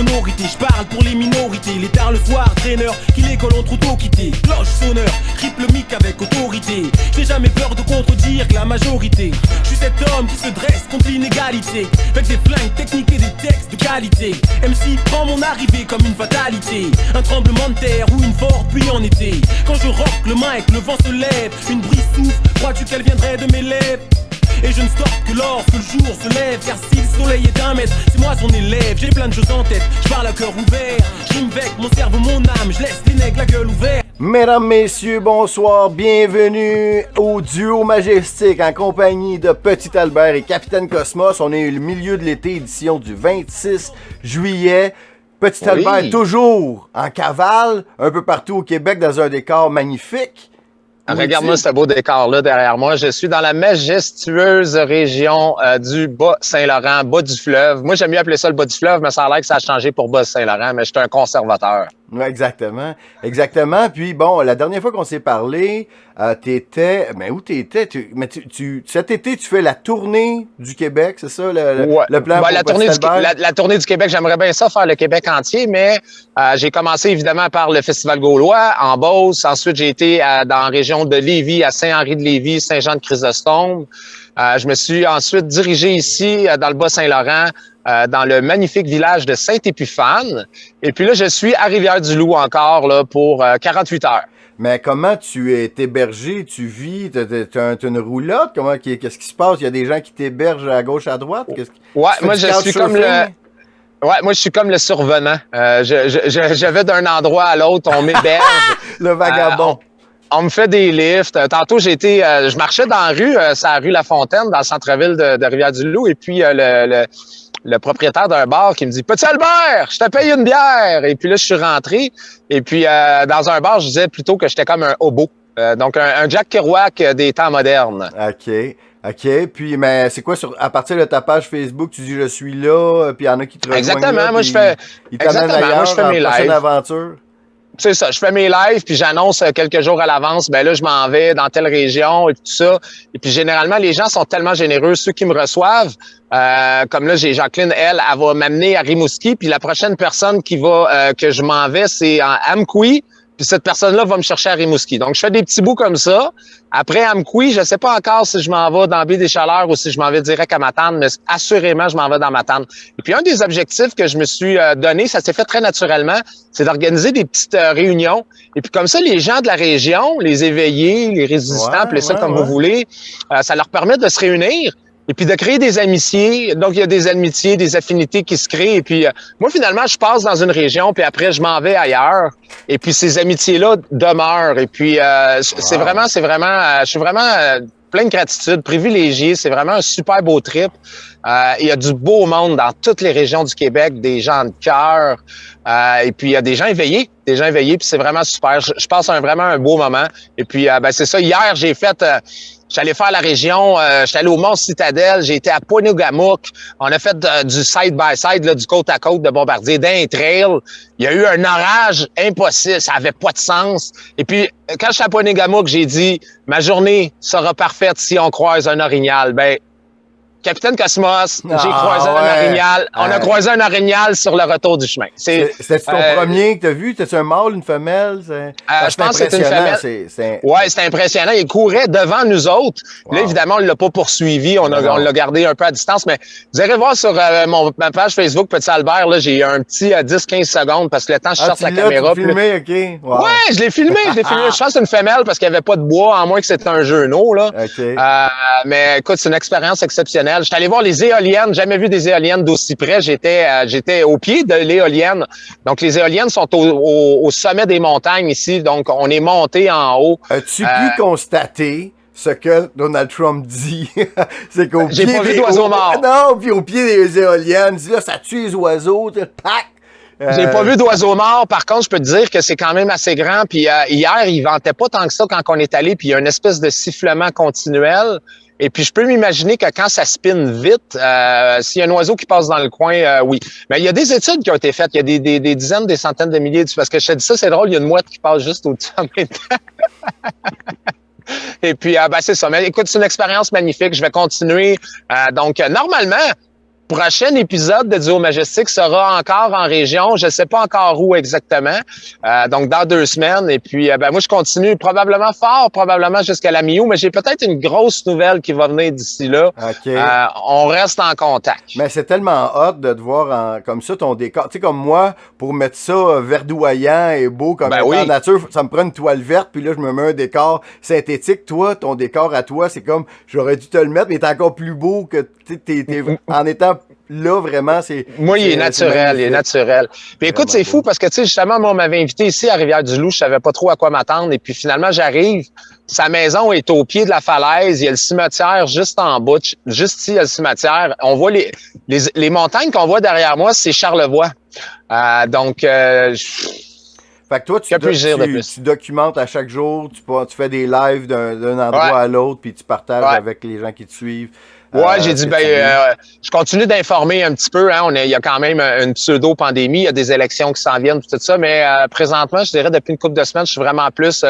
sonorité. Je parle pour les minorités, les tard le soir, traîneur qui l'école ont trop tôt quitté. Cloche sonneur, triple mic avec autorité. J'ai jamais peur de contredire la majorité. Je suis cet homme qui se dresse contre l'inégalité, avec des flingues techniques et des textes de qualité. MC prend mon arrivée comme une fatalité, un tremblement de terre ou une forte pluie en été. Quand je rock le mic, le vent se lève, une brise souffle, crois-tu qu'elle viendrait de mes lèvres? Et je ne stoppe que lorsque le jour se lève. Car si le soleil est un maître, c'est moi son élève. J'ai plein de choses en tête, je parle à cœur ouvert. J'rime avec mon cerveau, mon âme, je laisse les nègres la gueule ouverte. Mesdames, messieurs, bonsoir, bienvenue au duo majestique en compagnie de Petit Albert et Capitaine Cosmos. On est au milieu de l'été, édition du 26 juillet. Petit Albert toujours en cavale, un peu partout au Québec dans un décor magnifique. Regarde-moi ce beau décor-là derrière moi. Je suis dans la majestueuse région du Bas-Saint-Laurent, bas du fleuve. Moi, j'aime mieux appeler ça le bas du fleuve, mais ça a l'air que ça a changé pour Bas-Saint-Laurent, mais je suis un conservateur. Oui, exactement. Exactement. Puis bon, la dernière fois qu'on s'est parlé, t'étais... Mais où t'étais? Cet été, tu fais la tournée du Québec, c'est ça? Le plan pour la tournée du Québec, j'aimerais bien ça, faire le Québec entier, mais j'ai commencé évidemment par le Festival Gaulois, en Beauce. Ensuite, j'ai été dans la région de Lévis, à Saint-Henri-de-Lévis, Saint-Jean-de-Chrysostome. Je me suis ensuite dirigé ici, dans le Bas-Saint-Laurent, dans le magnifique village de Saint-Épiphane. Et puis là, je suis à Rivière-du-Loup encore là, pour 48 heures. Mais comment tu es hébergé? Tu vis? T'as une roulotte? Qu'est-ce qui se passe? Il y a des gens qui t'hébergent à gauche, à droite? Ouais, moi, je suis comme moi, je suis comme le survenant. Je vais d'un endroit à l'autre, on m'héberge. Le vagabond. On me fait des lifts. Tantôt, je marchais dans la rue, c'est la rue La Fontaine, dans le centre-ville de Rivière-du-Loup, et puis le propriétaire d'un bar qui me dit « Petit Albert, je te paye une bière! » Et puis là, je suis rentré, et puis dans un bar, je disais plutôt que j'étais comme un hobo. Donc, un Jack Kerouac des temps modernes. OK. Puis, mais c'est quoi, à partir de ta page Facebook, tu dis « Je suis là », puis il y en a qui te rejoignent. Exactement, là, moi, je fais mes lives. Aventure. C'est ça, je fais mes lives, puis j'annonce quelques jours à l'avance, ben là, je m'en vais dans telle région et tout ça. Et puis généralement, les gens sont tellement généreux, ceux qui me reçoivent, comme là, j'ai Jacqueline, elle va m'amener à Rimouski, puis la prochaine personne qui va que je m'en vais, c'est en Amqui, puis cette personne-là va me chercher à Rimouski. Donc, je fais des petits bouts comme ça. Après Amqui, je sais pas encore si je m'en vais dans Baie-des-Chaleurs ou si je m'en vais direct à Matane, mais assurément, je m'en vais dans Matane. Et puis, un des objectifs que je me suis donné, ça s'est fait très naturellement, c'est d'organiser des petites réunions. Et puis, comme ça, les gens de la région, les éveillés, les résistants, appelez ça comme vous voulez, ça leur permet de se réunir. Et puis de créer des amitiés. Donc, il y a des amitiés, des affinités qui se créent. Et puis, moi, finalement, je passe dans une région, puis après, je m'en vais ailleurs. Et puis, ces amitiés-là demeurent. Et puis, c'est vraiment, je suis vraiment plein de gratitude, privilégié. C'est vraiment un super beau trip. Il y a du beau monde dans toutes les régions du Québec, des gens de cœur. Et puis, il y a des gens éveillés, puis c'est vraiment super. Je passe vraiment un beau moment. Et puis, c'est ça. Hier, j'ai fait... J'allais faire la région, j'étais allé au Mont-Citadelle, j'ai été à Ponogamook, on a fait du side-by-side, là, du côte-à-côte de Bombardier, d'un trail. Il y a eu un orage impossible, ça avait pas de sens. Et puis, quand je suis à Ponogamook, j'ai dit, ma journée sera parfaite si on croise un orignal. Ben, Capitaine Cosmos, j'ai croisé un orignal. On a croisé un orignal sur le retour du chemin. C'était ton premier que t'as vu? T'as-tu un mâle, une femelle? Je pense que c'est une femelle. Ouais, c'était impressionnant. Il courait devant nous autres. Wow. Là, évidemment, on l'a pas poursuivi. On l'a gardé un peu à distance. Mais vous irez voir sur ma page Facebook, Petit Albert, là, j'ai un petit 10-15 secondes parce que le temps, je sorte la caméra. Tu l'as filmé, OK. Wow. Ouais, je l'ai filmé. Je pense que c'est une femelle parce qu'il n'y avait pas de bois, à moins que c'était un genou, là. OK. Mais écoute, c'est une expérience exceptionnelle. J'étais allé voir les éoliennes. Jamais vu des éoliennes d'aussi près. J'étais au pied de l'éolienne. Donc, les éoliennes sont au sommet des montagnes ici. Donc, on est monté en haut. As-tu pu constater ce que Donald Trump dit? C'est qu'au pied... J'ai pas vu d'oiseaux morts. Non, puis au pied des éoliennes, il dit là, ça tue les oiseaux, pac! J'ai pas vu d'oiseaux morts. Par contre, je peux te dire que c'est quand même assez grand. Puis hier, il ventait pas tant que ça quand on est allé. Puis il y a une espèce de sifflement continuel. Et puis, je peux m'imaginer que quand ça spinne vite, s'il y a un oiseau qui passe dans le coin, oui. Mais il y a des études qui ont été faites. Il y a des dizaines, des centaines de milliers. Parce que je te dis ça, c'est drôle, il y a une mouette qui passe juste au-dessus en même temps. Et puis, c'est ça. Mais écoute, c'est une expérience magnifique. Je vais continuer. Donc, normalement, prochain épisode de Duo Majestic sera encore en région. Je ne sais pas encore où exactement. Donc, dans 2 semaines. Et puis, moi, je continue probablement jusqu'à la mi-août, mais j'ai peut-être une grosse nouvelle qui va venir d'ici là. OK. On reste en contact. Mais c'est tellement hot de te voir comme ça ton décor. Tu sais, comme moi, pour mettre ça verdoyant et beau comme en nature, ça me prend une toile verte, puis là, je me mets un décor synthétique. Toi, ton décor à toi, c'est comme, j'aurais dû te le mettre, mais t'es encore plus beau que t'es en étant là, vraiment, c'est... Moi, il est naturel. Puis écoute, c'est fou parce que, tu sais, justement, moi, on m'avait invité ici à Rivière-du-Loup, je savais pas trop à quoi m'attendre. Et puis, finalement, j'arrive, sa maison est au pied de la falaise, il y a le cimetière juste en bas, juste ici, il y a le cimetière. On voit les montagnes qu'on voit derrière moi, c'est Charlevoix. Fait que toi, tu documentes à chaque jour, tu fais des lives d'un endroit à l'autre, puis tu partages avec les gens qui te suivent. Ouais, j'ai dit, je continue d'informer un petit peu. Hein, il y a quand même une pseudo-pandémie, il y a des élections qui s'en viennent, tout ça, mais présentement, je dirais, depuis une couple de semaines, je suis vraiment plus...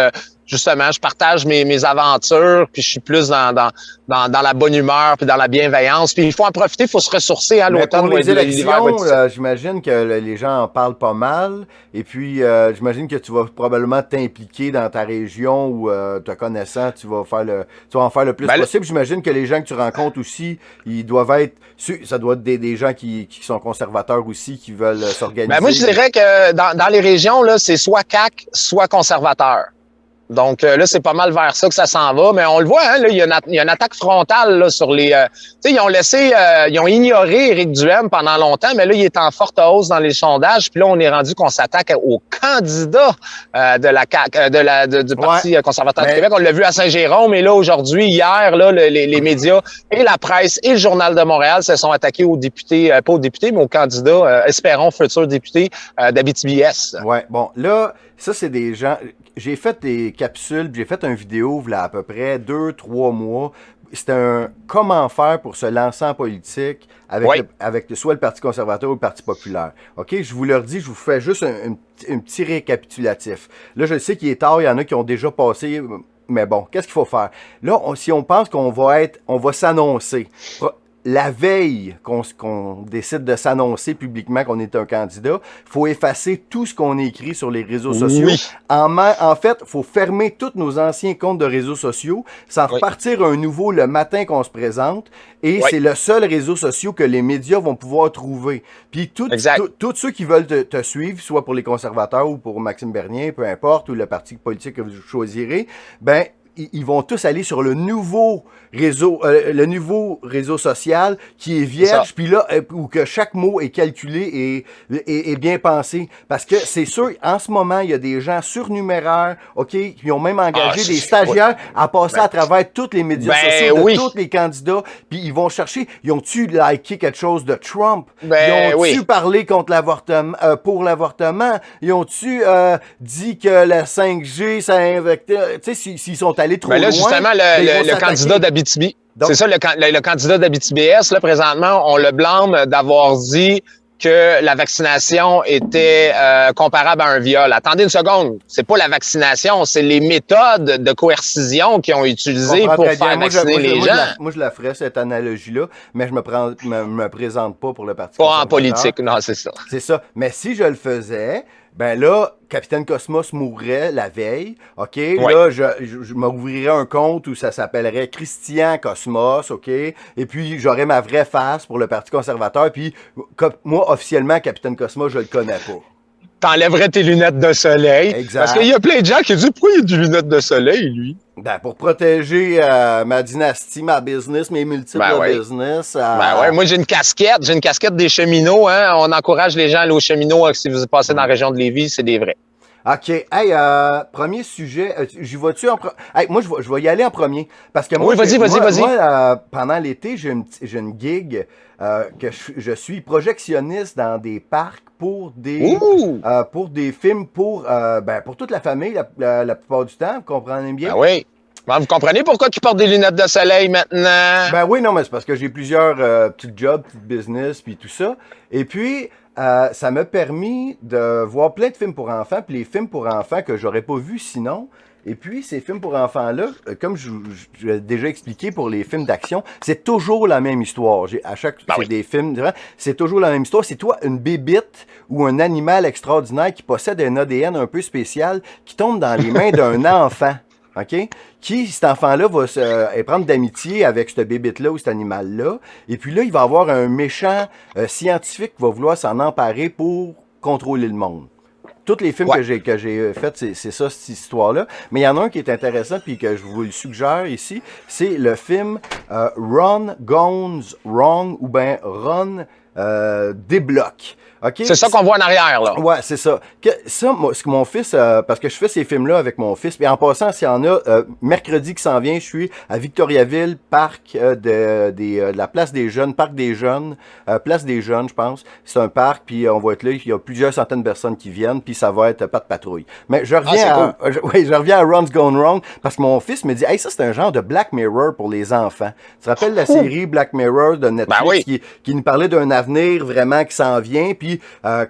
justement, je partage mes aventures, puis je suis plus dans la bonne humeur, puis dans la bienveillance. Puis il faut en profiter, il faut se ressourcer à l'automne. Pour les élections, j'imagine que les gens en parlent pas mal. Et puis, j'imagine que tu vas probablement t'impliquer dans ta région ou te connaissant, tu vas en faire le plus possible. J'imagine que les gens que tu rencontres aussi, ils doivent être... Ça doit être des gens qui sont conservateurs aussi, qui veulent s'organiser. Moi, je dirais que dans les régions, là, c'est soit CAQ, soit conservateur. Donc là, c'est pas mal vers ça que ça s'en va, mais on le voit, hein, là, il y a une attaque frontale là, sur les... tu sais, ils ont ignoré Éric Duhaime pendant longtemps, mais là, il est en forte hausse dans les sondages, puis là, on est rendu qu'on s'attaque aux candidats de la CAQ, du Parti conservateur du Québec. On l'a vu à Saint-Jérôme, et là, aujourd'hui, hier, là, les médias et la presse et le Journal de Montréal se sont attaqués aux députés, pas aux députés, mais aux candidats, espérons, futurs députés d'Abitibi-Est. Ouais, bon, là, ça, c'est des gens... J'ai fait des capsules, j'ai fait une vidéo il y a à peu près 2-3 mois. C'était un comment faire pour se lancer en politique avec soit le Parti conservateur ou le Parti populaire. OK? Je vous le redis, je vous fais juste un petit récapitulatif. Là, je sais qu'il est tard, il y en a qui ont déjà passé, mais bon, qu'est-ce qu'il faut faire? Là, si on pense qu'on va s'annoncer. La veille qu'on décide de s'annoncer publiquement qu'on est un candidat, il faut effacer tout ce qu'on écrit sur les réseaux sociaux. Oui. En fait, il faut fermer tous nos anciens comptes de réseaux sociaux, s'en repartir un nouveau le matin qu'on se présente, et c'est le seul réseau social que les médias vont pouvoir trouver. Puis tous ceux qui veulent te suivre, soit pour les conservateurs ou pour Maxime Bernier, peu importe, ou le parti politique que vous choisirez, ben ils vont tous aller sur le nouveau réseau social qui est vierge, puis là, où que chaque mot est calculé et bien pensé. Parce que c'est sûr, en ce moment, il y a des gens surnuméraires, OK, qui ont même engagé des stagiaires à passer à travers tous les médias sociaux de tous les candidats, puis ils vont chercher, ils ont-tu liké quelque chose de Trump? Ils ont-tu parlé contre l'avortement, pour l'avortement? Ils ont-tu dit que la 5G, ça infectait? Tu sais, s'ils sont allés trop loin... là, justement, le candidat d'Abitibi, c'est ça, le candidat d'Abitibi-Est, là, présentement, on le blâme d'avoir dit que la vaccination était comparable à un viol. Attendez une seconde, c'est pas la vaccination, c'est les méthodes de coercition qu'ils ont utilisées pour faire vacciner les gens. Moi, je la ferais, cette analogie-là, mais je me présente pas pour le Parti conservateur. Pas en politique, non, c'est ça. C'est ça. Mais si je le faisais, ben là, Capitaine Cosmos mourrait la veille, OK? Là, je m'ouvrirais un compte où ça s'appellerait Christian Cosmos, OK? Et puis, j'aurais ma vraie face pour le Parti conservateur. Puis, moi, officiellement, Capitaine Cosmos, je le connais pas. T'enlèverais tes lunettes de soleil. Exact. Parce qu'il y a plein de gens qui disent, pourquoi il a des lunettes de soleil, lui? Ben, pour protéger ma dynastie, ma business, mes multiples business. Moi, j'ai une casquette des cheminots, hein. On encourage les gens à aller aux cheminots si vous passez dans la région de Lévis, c'est des vrais. OK. Hey, premier sujet. J'y vas-tu en premier? Hey, moi, je vais y aller en premier. Parce que moi, vas-y. Moi, pendant l'été, j'ai une gig que je suis projectionniste dans des parcs pour des films pour toute la famille la plupart du temps. Vous comprenez bien? Ben oui. Ben, vous comprenez pourquoi tu portes des lunettes de soleil maintenant? Ben oui, non, mais c'est parce que j'ai plusieurs petits jobs, petits business, puis tout ça. Et puis, ça m'a permis de voir plein de films pour enfants, puis les films pour enfants que j'aurais pas vus sinon. Et puis, ces films pour enfants-là, comme je l'ai déjà expliqué pour les films d'action, c'est toujours la même histoire. Des films, c'est toujours la même histoire. C'est toi, une bébite ou un animal extraordinaire qui possède un ADN un peu spécial qui tombe dans les mains d'un enfant. OK? Cet enfant-là va prendre d'amitié avec cette bébite-là ou cet animal-là. Et puis là, il va avoir un méchant scientifique qui va vouloir s'en emparer pour contrôler le monde. Tous les films que j'ai faits, c'est ça, cette histoire-là. Mais il y en a un qui est intéressant, puis que je vous le suggère ici, c'est le film Run Goes Wrong, ou bien Run Débloque. Okay? C'est ça qu'on voit en arrière, là. Ouais, c'est ça. Moi, ce que mon fils, parce que je fais ces films-là avec mon fils, puis en passant, s'il y en a, mercredi qui s'en vient, je suis à Victoriaville, parc de la Place des Jeunes, parc des Jeunes, Place des Jeunes, je pense. C'est un parc, puis on va être là, il y a plusieurs centaines de personnes qui viennent, puis ça va être pas de patrouille. Mais je reviens je reviens à Run's Gone Wrong, parce que mon fils me dit, hey, ça c'est un genre de Black Mirror pour les enfants. Tu te rappelles la série Black Mirror de Netflix qui nous parlait d'un avenir vraiment qui s'en vient, puis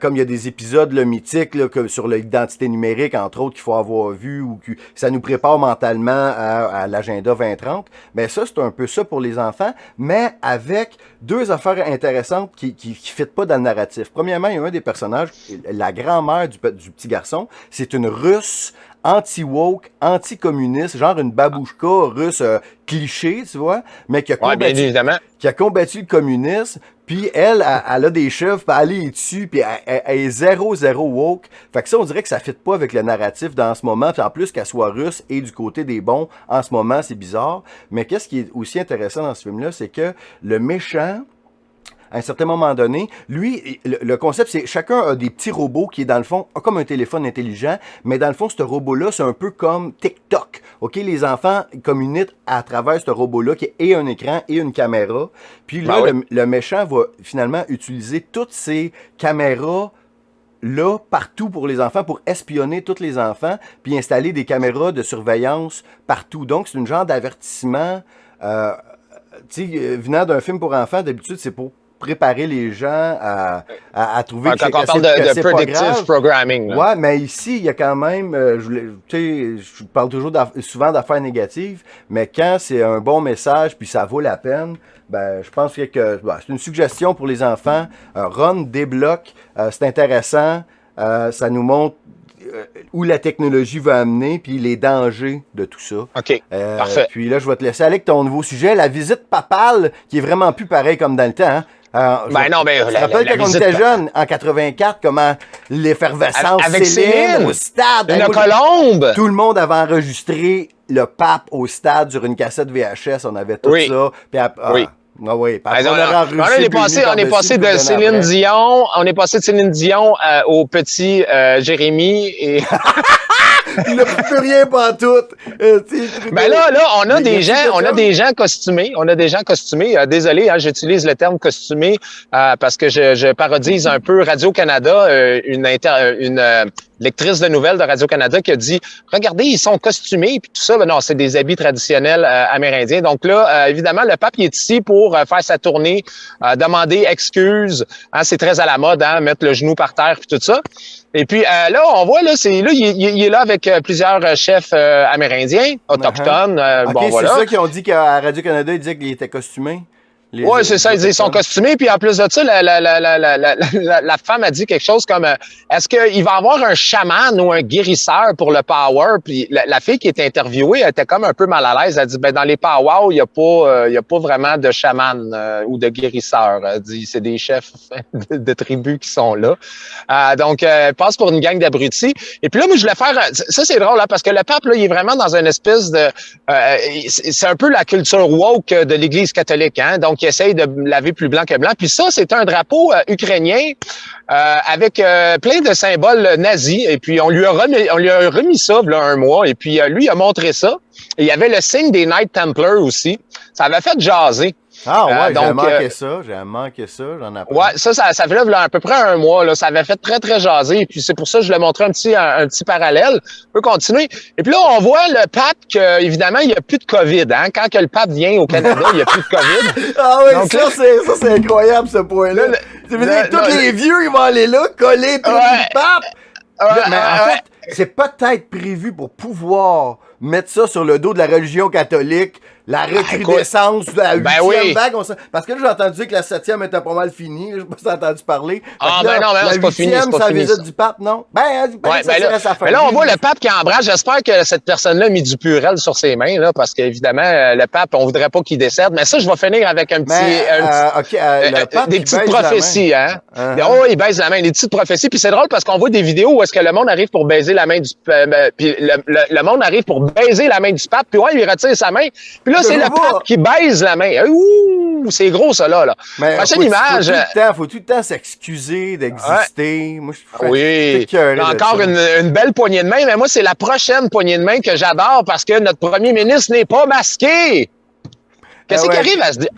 comme il y a des épisodes là, mythiques là, sur l'identité numérique, entre autres, qu'il faut avoir vu ou que ça nous prépare mentalement à l'agenda 2030, ben ça, c'est un peu ça pour les enfants, mais avec deux affaires intéressantes qui fitent pas dans le narratif. Premièrement, il y a un des personnages, la grand-mère du petit garçon, c'est une Russe anti-woke, anti-communiste, genre une babouchka russe cliché, tu vois, mais qui a combattu le communisme. Puis elle a des cheveux, puis elle est dessus, puis elle est zéro woke. Fait que ça, on dirait que ça fit pas avec le narratif dans ce moment. Puis en plus qu'elle soit russe et du côté des bons, en ce moment, c'est bizarre. Mais qu'est-ce qui est aussi intéressant dans ce film-là, c'est que le méchant, à un certain moment donné, lui, le concept, c'est chacun a des petits robots qui est dans le fond comme un téléphone intelligent, mais dans le fond, ce robot-là, c'est un peu comme TikTok. OK, les enfants communiquent à travers ce robot-là qui est un écran et une caméra. Puis là, le méchant va finalement utiliser toutes ces caméras là, partout pour les enfants, pour espionner tous les enfants, puis installer des caméras de surveillance partout. Donc, c'est une genre d'avertissement, tu sais, venant d'un film pour enfants, d'habitude, c'est pour préparer les gens à trouver que quand on parle de predictive programming. Là. Ouais, mais ici, il y a quand même, je parle toujours souvent d'affaires négatives, mais quand c'est un bon message puis ça vaut la peine, ben, je pense que c'est une suggestion pour les enfants. Run débloque, c'est intéressant, ça nous montre où la technologie va amener, puis les dangers de tout ça. OK, parfait. Puis là, je vais te laisser aller avec ton nouveau sujet, la visite papale, qui est vraiment plus pareil comme dans le temps. Hein? Je te rappelle quand on était jeune, en 84, comment l'effervescence avec Céline au stade. Une colombe. Tout le monde avait enregistré le pape au stade sur une cassette VHS. On avait tout ça. Puis oui. On est passé de Céline Dion, au petit Jérémy et il n'a plus rien pantoute. Ben là, on a des gens costumés. Désolé, hein, j'utilise le terme costumé parce que je parodise un peu Radio-Canada, une lectrice de nouvelles de Radio-Canada qui a dit « Regardez, ils sont costumés. » Puis tout ça, ben non, c'est des habits traditionnels amérindiens. Donc là, évidemment, le pape il est ici pour faire sa tournée, demander excuses. Hein, c'est très à la mode, hein, mettre le genou par terre puis tout ça. Et puis là, on voit, il est là avec plusieurs chefs amérindiens, autochtones. Okay, c'est ça qu'ils ont dit qu'à Radio-Canada, ils disaient qu'il était costumé? Oui, c'est ça, ils sont costumés. Puis en plus de ça, la femme a dit quelque chose comme est-ce qu'il va y avoir un chaman ou un guérisseur pour le power? Puis la fille qui était interviewée, elle était comme un peu mal à l'aise. Elle dit dans les powwows, il y a pas vraiment de chaman ou de guérisseur. Elle dit c'est des chefs de tribus qui sont là. Donc elle passe pour une gang d'abrutis. Et puis là, moi je voulais faire ça, c'est drôle parce que le pape là, il est vraiment dans une espèce de c'est un peu la culture woke de l'Église catholique, hein. Donc, il essaye de laver plus blanc que blanc. Puis ça, c'est un drapeau ukrainien avec plein de symboles nazis. Et puis, on lui a remis ça il y a un mois. Et puis, lui, il a montré ça. Et il y avait le signe des Knight Templars aussi. Ça avait fait jaser. Ah ouais, j'ai manqué ça, j'en ai appris. Ouais, ça fait là, à peu près un mois, là, ça avait fait très, très jaser, et puis c'est pour ça que je voulais montrer un petit parallèle. On peut continuer. Et puis là, on voit le pape que, évidemment, il n'y a plus de COVID, hein. Quand que le pape vient au Canada, il n'y a plus de COVID. Ah oui, donc, ça, c'est incroyable, ce point-là. Ça veut dire que tous les vieux, ils vont aller là, coller tout le pape. Mais en fait, c'est peut-être prévu pour pouvoir mettre ça sur le dos de la religion catholique, la recrudescence de la 8e vague. Parce que là, j'ai entendu dire que la 7e était pas mal finie. Je sais pas si t'as entendu parler. Ah, ben non, c'est pas fini. C'est la visite du pape, non? Mais là, on voit le pape qui embrasse. J'espère que cette personne-là a mis du purel sur ses mains, là, parce qu'évidemment, le pape, on voudrait pas qu'il décède. Mais ça, je vais finir avec des petites prophéties, hein? Oh, il baise la main, des petites prophéties. Puis c'est drôle parce qu'on voit des vidéos où est-ce que le monde arrive pour baiser la main du puis le monde arrive pour baiser la main du pape, puis ouais, il retire sa main. Puis là, c'est le pape qui baise la main. Ouh, c'est gros, ça, là. Mais prochaine image. Faut tout le temps s'excuser d'exister. Moi, encore une belle poignée de main, mais moi, c'est la prochaine poignée de main que j'adore parce que notre premier ministre n'est pas masqué. Qu'est-ce qui arrive à se dire?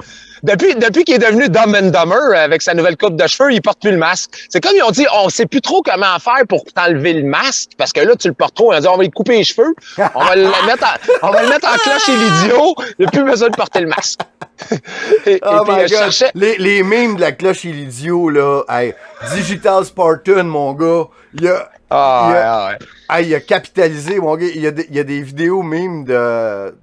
Depuis qu'il est devenu Dumb and Dumber avec sa nouvelle coupe de cheveux, il porte plus le masque. C'est comme ils ont dit, on sait plus trop comment faire pour t'enlever le masque parce que là, tu le portes trop. On a dit, on va lui couper les cheveux. On va le mettre en cloche et l'idiot. Il n'y a plus besoin de porter le masque. et puis, les mimes de la cloche et l'idiot, là. Hey, Digital Spartan, mon gars. Il a capitalisé, mon gars. Il y a des vidéos mimes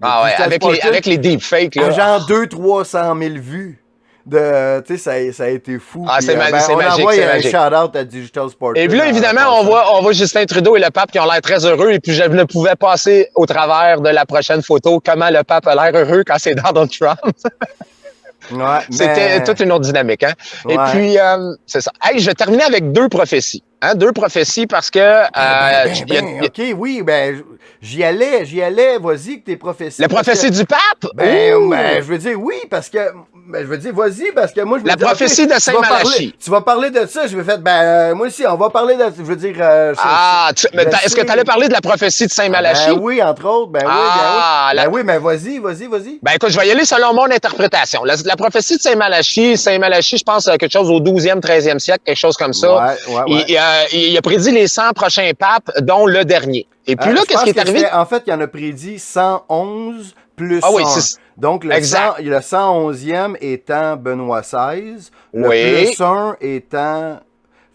avec les deepfakes, là. Genre 200-300 000 vues. Tu sais, ça a été fou. C'est magique. On envoie un shout-out à Digital Spartan. Et puis là, évidemment, on voit Justin Trudeau et le pape qui ont l'air très heureux. Et puis je ne pouvais passer au travers de la prochaine photo comment le pape a l'air heureux quand c'est Donald Trump. C'était toute une autre dynamique, hein. Ouais. Et puis, c'est ça. Hey, je vais terminer avec deux prophéties. Hein, deux prophéties parce que... j'y allais, vas-y, que tes prophéties. La prophétie du pape? Je veux dire, oui, parce que... vas-y, parce que moi, je la prophétie de Saint-Malachie. Tu vas parler de ça, je vais faire, moi aussi, on va parler de... Je veux dire... est-ce que tu allais parler de la prophétie de Saint-Malachie? Oui, entre autres, oui, mais vas-y. Ben écoute, je vais y aller selon mon interprétation. La prophétie de Saint-Malachie, je pense quelque chose au 12e, 13e siècle, quelque chose comme ça. Il a prédit les 100 prochains papes, dont le dernier. Et puis là, qu'est-ce qui est arrivé? En fait, il en a prédit 111 plus 1. Donc, le 111e étant Benoît XVI, le plus 1 étant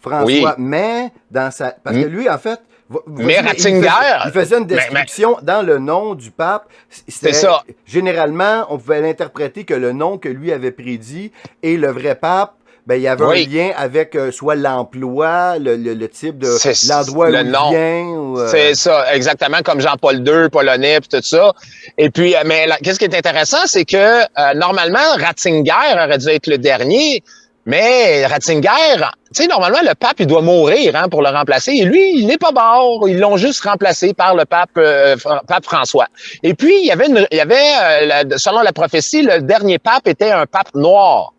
François. Mais, parce que lui, en fait... Mais Ratzinger... Il faisait une description dans le nom du pape. C'est ça. Généralement, on pouvait l'interpréter que le nom que lui avait prédit et le vrai pape, il y avait un lien avec soit l'emploi, le type de l'endroit où il vient. C'est ça, exactement, comme Jean-Paul II, polonais, puis tout ça. Et puis, qu'est-ce qui est intéressant, c'est que normalement, Ratzinger aurait dû être le dernier, mais Ratzinger, tu sais, normalement, le pape, il doit mourir pour le remplacer. Et lui, il n'est pas mort. Ils l'ont juste remplacé par le pape François. Et puis, il y avait selon la prophétie, le dernier pape était un pape noir.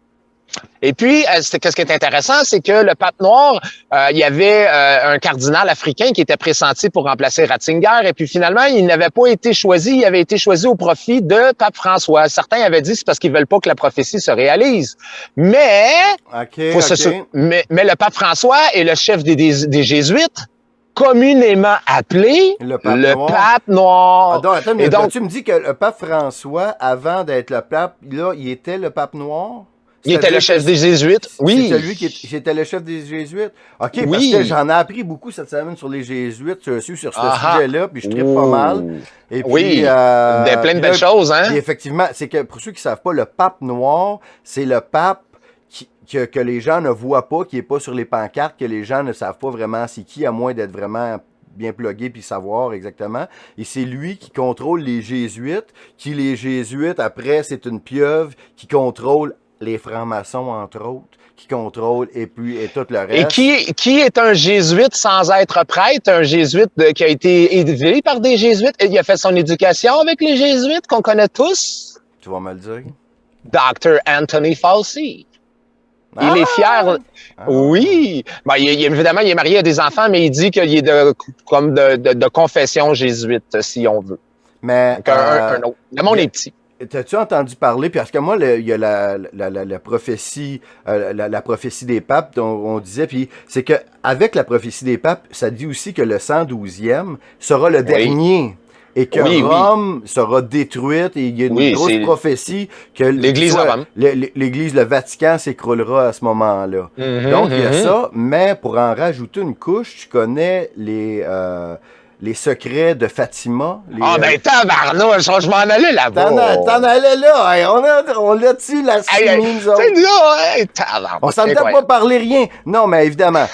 Et puis, qu'est-ce qui est intéressant, c'est que le pape noir, il y avait un cardinal africain qui était pressenti pour remplacer Ratzinger. Et puis, finalement, il n'avait pas été choisi. Il avait été choisi au profit de pape François. Certains avaient dit c'est parce qu'ils veulent pas que la prophétie se réalise. Mais, mais le pape François est le chef des Jésuites, communément appelé le pape noir. Attends, tu me dis que le pape François, avant d'être le pape, là, il était le pape noir? Il était le chef des Jésuites, oui. C'était lui j'étais le chef des Jésuites. OK, parce que j'en ai appris beaucoup cette semaine sur les Jésuites, sur ce sujet-là, puis je tripe pas mal. Et puis, plein de belles choses, hein? Et effectivement, c'est que pour ceux qui savent pas, le pape noir, c'est le pape que les gens ne voient pas, qui est pas sur les pancartes, que les gens ne savent pas vraiment c'est qui, à moins d'être vraiment bien plugué puis savoir exactement. Et c'est lui qui contrôle les Jésuites, les Jésuites, après, c'est une pieuvre qui contrôle les francs-maçons, entre autres, qui contrôlent et tout le reste. Et qui est un jésuite sans être prêtre, un jésuite qui a été élevé par des jésuites, et il a fait son éducation avec les jésuites qu'on connaît tous? Tu vas me le dire. Dr. Anthony Fauci. Il est fier. Oui. Évidemment, il est marié à des enfants, mais il dit qu'il est de confession jésuite, si on veut. Mais un autre. Le monde est petit. T'as-tu entendu parler, parce que moi, il y a la prophétie, la prophétie des papes dont on disait, puis c'est que avec la prophétie des papes, ça dit aussi que le 112e sera le dernier. Et que Rome sera détruite, et il y a une grosse prophétie que l'Église de Rome. L'Église, le Vatican s'écroulera à ce moment-là. Donc, il y a ça, mais pour en rajouter une couche, tu connais Les secrets de Fatima. Ben tabarnouche, je m'en allais là-bas. T'en allais là. Hey, on l'a dessus la semaine, nous autres. On s'en t'a pas parlé rien. Non, mais évidemment.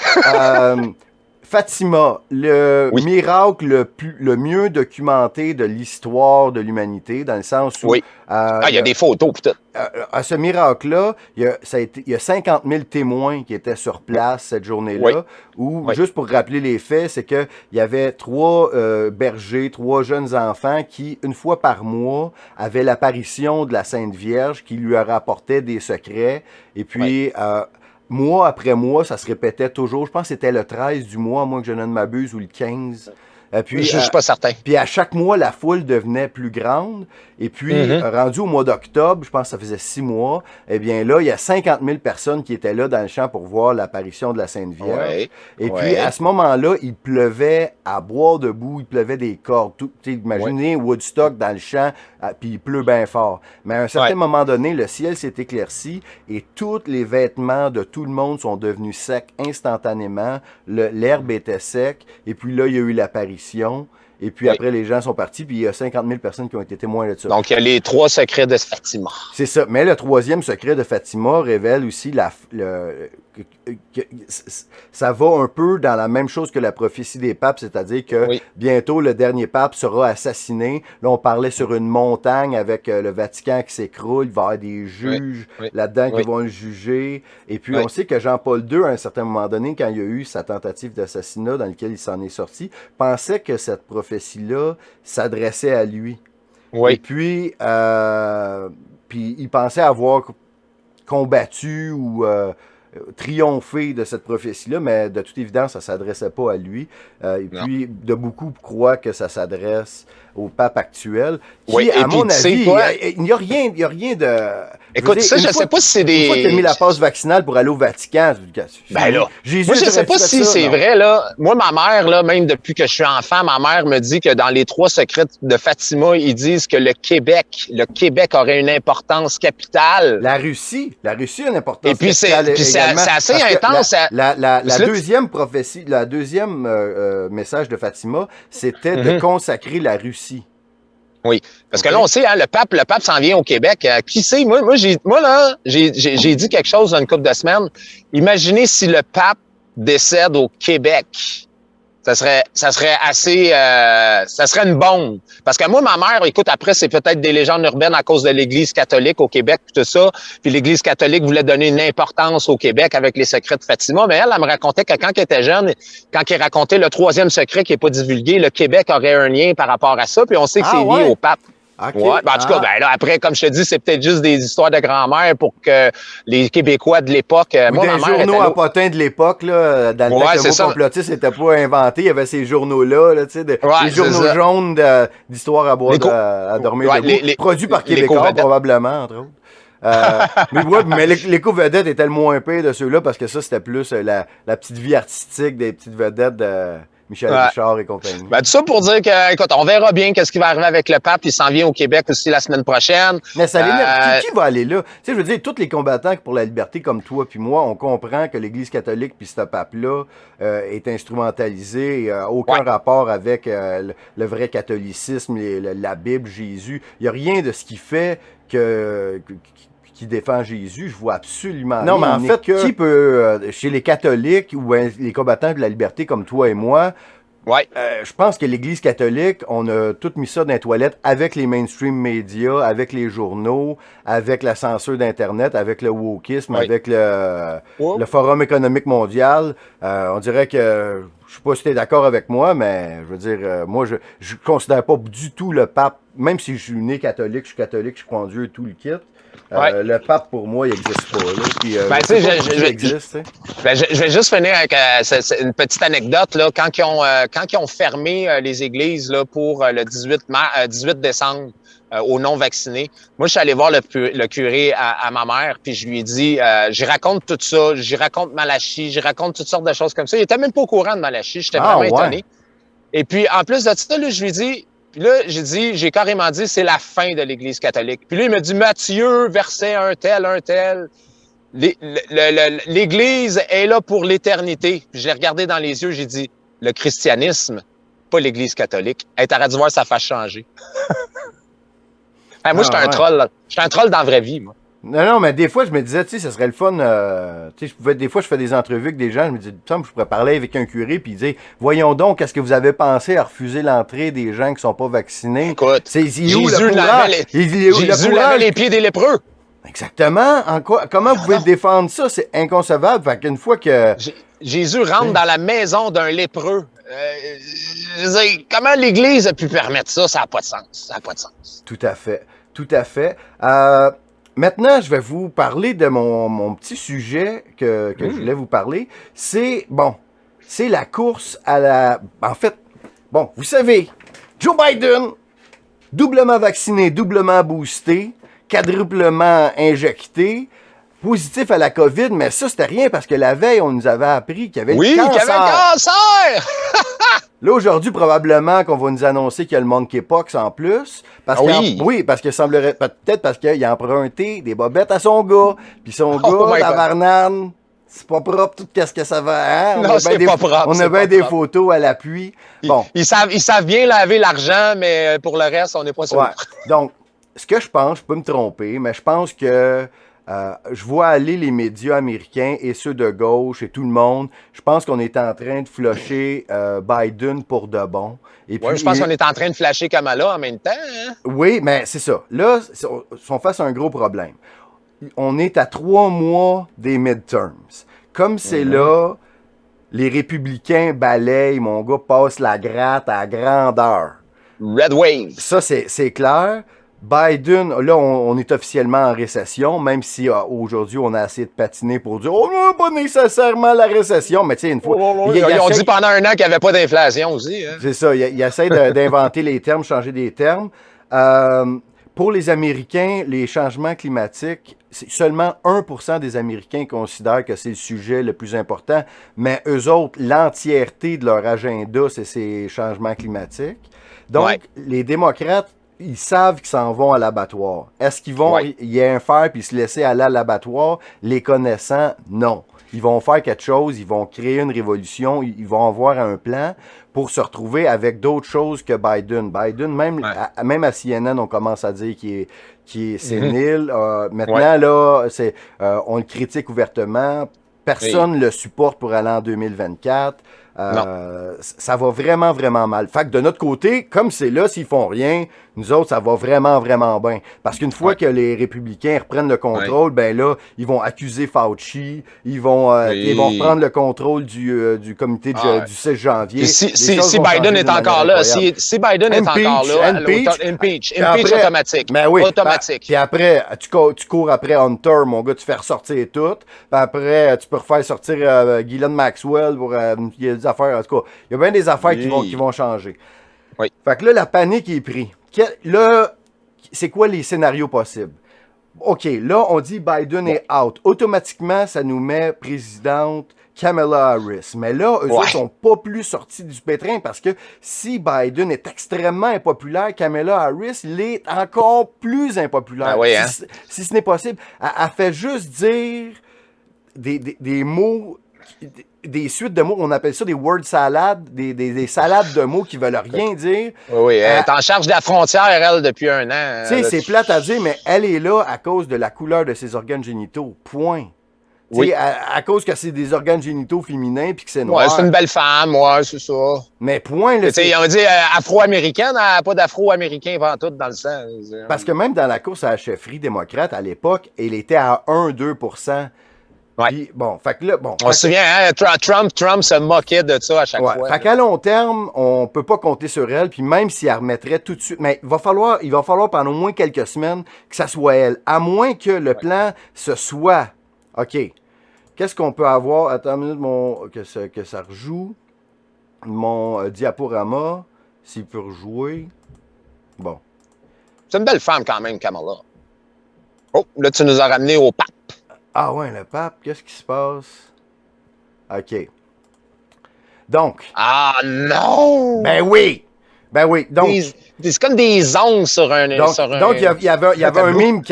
Fatima, le miracle le mieux documenté de l'histoire de l'humanité, dans le sens où... il y a des photos, putain. À ce miracle-là, il y a 50 000 témoins qui étaient sur place cette journée-là, juste pour rappeler les faits, c'est qu'il y avait 3 bergers, 3 jeunes enfants qui, une fois par mois, avaient l'apparition de la Sainte Vierge qui lui rapportait des secrets, et puis... mois après mois, ça se répétait toujours. Je pense que c'était le 13 du mois, à moins que je ne m'abuse, ou le 15. Puis, je suis pas certain. Puis à chaque mois, la foule devenait plus grande. Et puis, rendu au mois d'octobre, je pense que ça faisait 6 mois, eh bien là, il y a 50 000 personnes qui étaient là dans le champ pour voir l'apparition de la Sainte Vierge. Et puis, à ce moment-là, il pleuvait à boire debout, il pleuvait des cordes. Imaginez Woodstock dans le champ, puis il pleut bien fort. Mais à un certain moment donné, le ciel s'est éclairci et tous les vêtements de tout le monde sont devenus secs instantanément. L'herbe était sec. Et puis là, il y a eu l'apparition. Et puis après, les gens sont partis, puis il y a 50 000 personnes qui ont été témoins de ça. Donc, il y a les 3 secrets de Fatima. C'est ça. Mais le 3e secret de Fatima révèle aussi que ça va un peu dans la même chose que la prophétie des papes, c'est-à-dire que bientôt, le dernier pape sera assassiné. Là, on parlait sur une montagne avec le Vatican qui s'écroule. Il va y avoir des juges là-dedans qui vont le juger. Et puis, on sait que Jean-Paul II, à un certain moment donné, quand il y a eu sa tentative d'assassinat dans laquelle il s'en est sorti, pensait que cette prophétie-là s'adressait à lui. Et puis, il pensait avoir combattu ou triomphé de cette prophétie-là, mais de toute évidence, ça ne s'adressait pas à lui. Puis, de beaucoup croient que ça s'adresse au pape actuel, qui, à mon avis, il n'y a rien de... Écoute, je ne sais pas si c'est des... Une fois que tu as mis la passe vaccinale pour aller au Vatican, ben là, Jésus, moi, je ne sais pas si c'est vrai, là. Moi, ma mère, là, même depuis que je suis enfant, ma mère me dit que dans les 3 secrets de Fatima, ils disent que le Québec aurait une importance capitale. La Russie a une importance capitale. Et puis, c'est assez intense. La deuxième prophétie, la deuxième message de Fatima, c'était de consacrer la Russie. Oui, parce que là, on sait, hein, le pape s'en vient au Québec. Qui sait? Moi, j'ai dit quelque chose dans une couple de semaines. Imaginez si le pape décède au Québec. Ça serait assez, ça serait une bombe. Parce que moi, ma mère, écoute, après, c'est peut-être des légendes urbaines à cause de l'Église catholique au Québec, tout ça. Puis l'Église catholique voulait donner une importance au Québec avec les secrets de Fatima. Mais elle me racontait que quand elle était jeune, quand il racontait le 3e secret qui est pas divulgué, le Québec aurait un lien par rapport à ça. Puis on sait que c'est lié au pape. Okay. Ouais, ben en tout cas, ben là, après, comme je te dis, c'est peut-être juste des histoires de grand-mère pour que les Québécois de l'époque... Ou des journaux à potins de l'époque, là, dans le temps que le mot complotiste n'était pas inventé, il y avait ces journaux-là, là, tu sais, des journaux jaunes d'histoire à boire, à dormir debout, produits par Québécois, probablement, entre autres. mais l'écho vedette était le moins pire de ceux-là, parce que ça, c'était plus la petite vie artistique des petites vedettes de... Michel Richard et compagnie. Ben, tout ça pour dire que, écoute, on verra bien qu'est-ce qui va arriver avec le pape. Il s'en vient au Québec aussi la semaine prochaine. Mais ça qui va aller là? Tu sais, je veux dire, tous les combattants pour la liberté comme toi puis moi, on comprend que l'Église catholique puis ce pape-là est instrumentalisé et aucun rapport avec le vrai catholicisme, la Bible, Jésus. Il n'y a rien de ce qui fait qui défend Jésus, je vois absolument non, mais en fait, qui peut, chez les catholiques ou les combattants de la liberté comme toi et moi, je pense que l'Église catholique, on a tout mis ça dans les toilettes avec les mainstream médias, avec les journaux, avec la censure d'Internet, avec le wokisme, avec le Forum économique mondial. On dirait que, je sais pas si tu es d'accord avec moi, mais je veux dire, moi, je considère pas du tout le pape, même si je suis né catholique, je crois en Dieu et tout le kit. Le pape, pour moi, il n'existe pas. Là. Puis, je vais juste finir avec une petite anecdote. Là. Quand ils ont fermé les églises là, pour le 18 décembre aux non-vaccinés, moi, je suis allé voir le curé à ma mère, puis je lui ai dit, j'y raconte tout ça, j'y raconte Malachie, j'y raconte toutes sortes de choses comme ça. Il était même pas au courant de Malachie, j'étais vraiment étonné. Et puis, en plus de ça, là, je lui ai dit... Puis là, j'ai carrément dit, c'est la fin de l'Église catholique. Puis là, il me dit, Matthieu, verset un tel. L'Église est là pour l'éternité. Puis je l'ai regardé dans les yeux, j'ai dit, le christianisme pas l'Église catholique. Hey, t'aurais dû voir sa face changer. Hey, moi, j'étais un ouais. troll. Là. J'étais un troll dans la vraie vie, moi. Non, mais des fois, je me disais, tu sais, ce serait le fun. Tu sais, des fois, je fais des entrevues avec des gens, je me dis, je pourrais parler avec un curé, puis dire, voyons donc, qu'est-ce que vous avez pensé à refuser l'entrée des gens qui sont pas vaccinés? Écoute, Il est où le courage? Jésus lavait les pieds des lépreux. Exactement. Comment vous pouvez défendre ça? C'est inconcevable. Fait qu'une fois que... Jésus rentre dans la maison d'un lépreux. Je veux dire, comment l'Église a pu permettre ça? Ça n'a pas de sens. Ça n'a pas de sens. Tout à fait. Tout à fait. Maintenant, je vais vous parler de mon petit sujet que je voulais vous parler. C'est la course à la... En fait, vous savez, Joe Biden, doublement vacciné, doublement boosté, quadruplement injecté, positif à la COVID, mais ça, c'était rien parce que la veille, on nous avait appris qu'il y avait le cancer. Oui, qu'il y avait le cancer! Là, aujourd'hui, probablement qu'on va nous annoncer qu'il y a le monkeypox en plus. Parce que semblerait, peut-être parce qu'il a emprunté des bobettes à son gars. Puis son gars, la Varnane, c'est pas propre tout ce que ça va. Hein? Non, c'est pas propre. On a bien des photos à l'appui. Bon. Ils savent bien laver l'argent, mais pour le reste, on n'est pas sûr. Ouais. Donc, ce que je pense, je peux me tromper, mais je pense que je vois aller les médias américains et ceux de gauche et tout le monde. Je pense qu'on est en train de flusher Biden pour de bon. Et puis, je pense qu'on est en train de flasher Kamala en même temps. Hein? Oui, mais c'est ça. Là, on face à un gros problème. On est à 3 mois des midterms. Comme c'est là, les républicains balayent, mon gars, passent la gratte à grandeur. Red Wave. Ça, c'est clair. Biden, là, on est officiellement en récession, même si aujourd'hui, on a essayé de patiner pour dire « Oh non, pas nécessairement la récession », mais tu sais, une fois... Ils ont dit pendant un an qu'il n'y avait pas d'inflation aussi. Hein? C'est ça, il essaie d'inventer les termes, changer des termes. Pour les Américains, les changements climatiques, seulement 1% des Américains considèrent que c'est le sujet le plus important, mais eux autres, l'entièreté de leur agenda, c'est ces changements climatiques. Donc, les démocrates, ils savent qu'ils s'en vont à l'abattoir. Est-ce qu'ils vont y un faire puis se laisser aller à l'abattoir? Les connaissant, non. Ils vont faire quelque chose, ils vont créer une révolution, ils vont avoir un plan pour se retrouver avec d'autres choses que Biden. Biden, même à CNN, on commence à dire qu'il est sénile. Maintenant, là, on le critique ouvertement. Personne ne le supporte pour aller en 2024. Ça va vraiment, vraiment mal. Fait que de notre côté, comme c'est là, s'ils font rien, nous autres, ça va vraiment, vraiment bien. Parce qu'une fois que les républicains reprennent le contrôle, ben là, ils vont accuser Fauci, ils vont reprendre le contrôle du comité du 16 janvier. Si Biden est encore là, si Biden est encore là, impeach automatique. Ben oui. Automatique. Puis après, tu cours après Hunter, mon gars, tu fais ressortir tout. Puis après, tu peux refaire sortir Ghislaine Maxwell pour il y a des affaires, en tout cas, il y a bien des affaires qui vont changer. Oui. Fait que là, la panique est prise. Là, c'est quoi les scénarios possibles? OK, là, on dit Biden est out. Automatiquement, ça nous met présidente Kamala Harris. Mais là, eux autres sont pas plus sortis du pétrin parce que si Biden est extrêmement impopulaire, Kamala Harris l'est encore plus impopulaire. Si ce n'est possible. Elle fait juste dire des mots... Des suites de mots, on appelle ça des word salad, des salades de mots qui veulent rien dire. Oui, elle est en charge de la frontière, elle, depuis un an. Tu sais, c'est plate à dire, mais elle est là à cause de la couleur de ses organes génitaux. Point. Oui. À cause que c'est des organes génitaux féminins puis que c'est noir. Ouais, c'est une belle femme, c'est ça. Mais point, là. Tu sais, on dit afro-américaine, elle n'a pas d'afro-américain tout dans le sang. Parce que même dans la course à la chefferie démocrate, à l'époque, elle était à 1-2%. Puis, fait que là, on se souvient, hein, Trump se moquait de ça à chaque fois. Fait qu'à long terme, on peut pas compter sur elle, puis même si elle remettrait tout de suite, mais il va falloir pendant au moins quelques semaines que ça soit elle, à moins que le plan se soit. OK. Qu'est-ce qu'on peut avoir? Attends une minute, que ça rejoue. Mon diaporama, s'il peut rejouer. Bon. C'est une belle femme quand même, Kamala. Oh, là, tu nous as ramené au pape. Ah ouais, le pape, qu'est-ce qui se passe? OK. Donc. Ah non! Ben oui! Donc. C'est comme des ongles sur un. Donc, il y avait un meme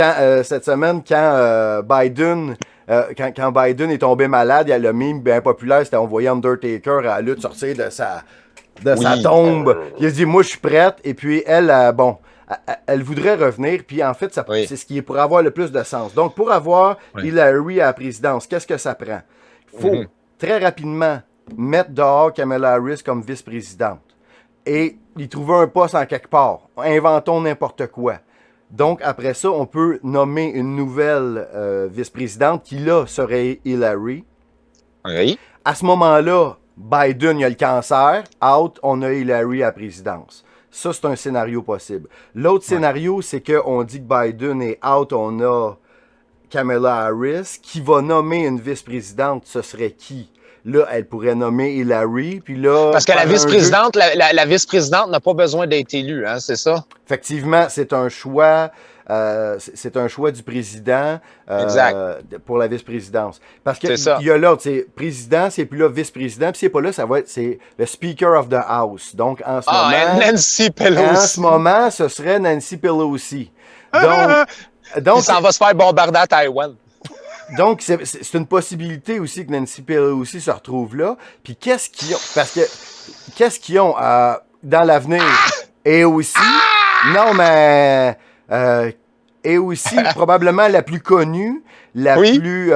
cette semaine quand Biden. Quand Biden est tombé malade, il y a le meme bien populaire, c'était on voyait Undertaker à la lutte sortir de de sa tombe. Il a dit, moi, je suis prête. Et puis, elle, elle voudrait revenir. Puis, en fait, c'est ce qui est pour avoir le plus de sens. Donc, pour avoir Hillary à la présidence, qu'est-ce que ça prend? Il faut très rapidement mettre dehors Kamala Harris comme vice-présidente. Et y trouver un poste en quelque part. Inventons n'importe quoi. Donc, après ça, on peut nommer une nouvelle vice-présidente qui, là, serait Hillary. Oui. À ce moment-là, Biden, il a le cancer. Out, on a Hillary à la présidence. Ça, c'est un scénario possible. L'autre scénario, c'est qu'on dit que Biden est out, on a Kamala Harris. Qui va nommer une vice-présidente, ce serait qui? Là, elle pourrait nommer Hillary, puis là... Parce que la vice-présidente, la vice-présidente n'a pas besoin d'être élue, hein, c'est ça? Effectivement, c'est un choix... c'est un choix du président pour la vice-présidence. Parce qu'il y a l'autre, c'est président, c'est plus là vice-président, puis c'est pas là, c'est le Speaker of the House. Donc, en ce moment... Nancy Pelosi. En ce moment, ce serait Nancy Pelosi. Donc, il s'en va se faire bombarder à Taïwan. Donc, c'est une possibilité aussi que Nancy Pelosi se retrouve là. Puis qu'est-ce qu'ils ont? Parce que, qu'est-ce qu'ils ont dans l'avenir? Et aussi, non, mais, et aussi, probablement la plus connue, la plus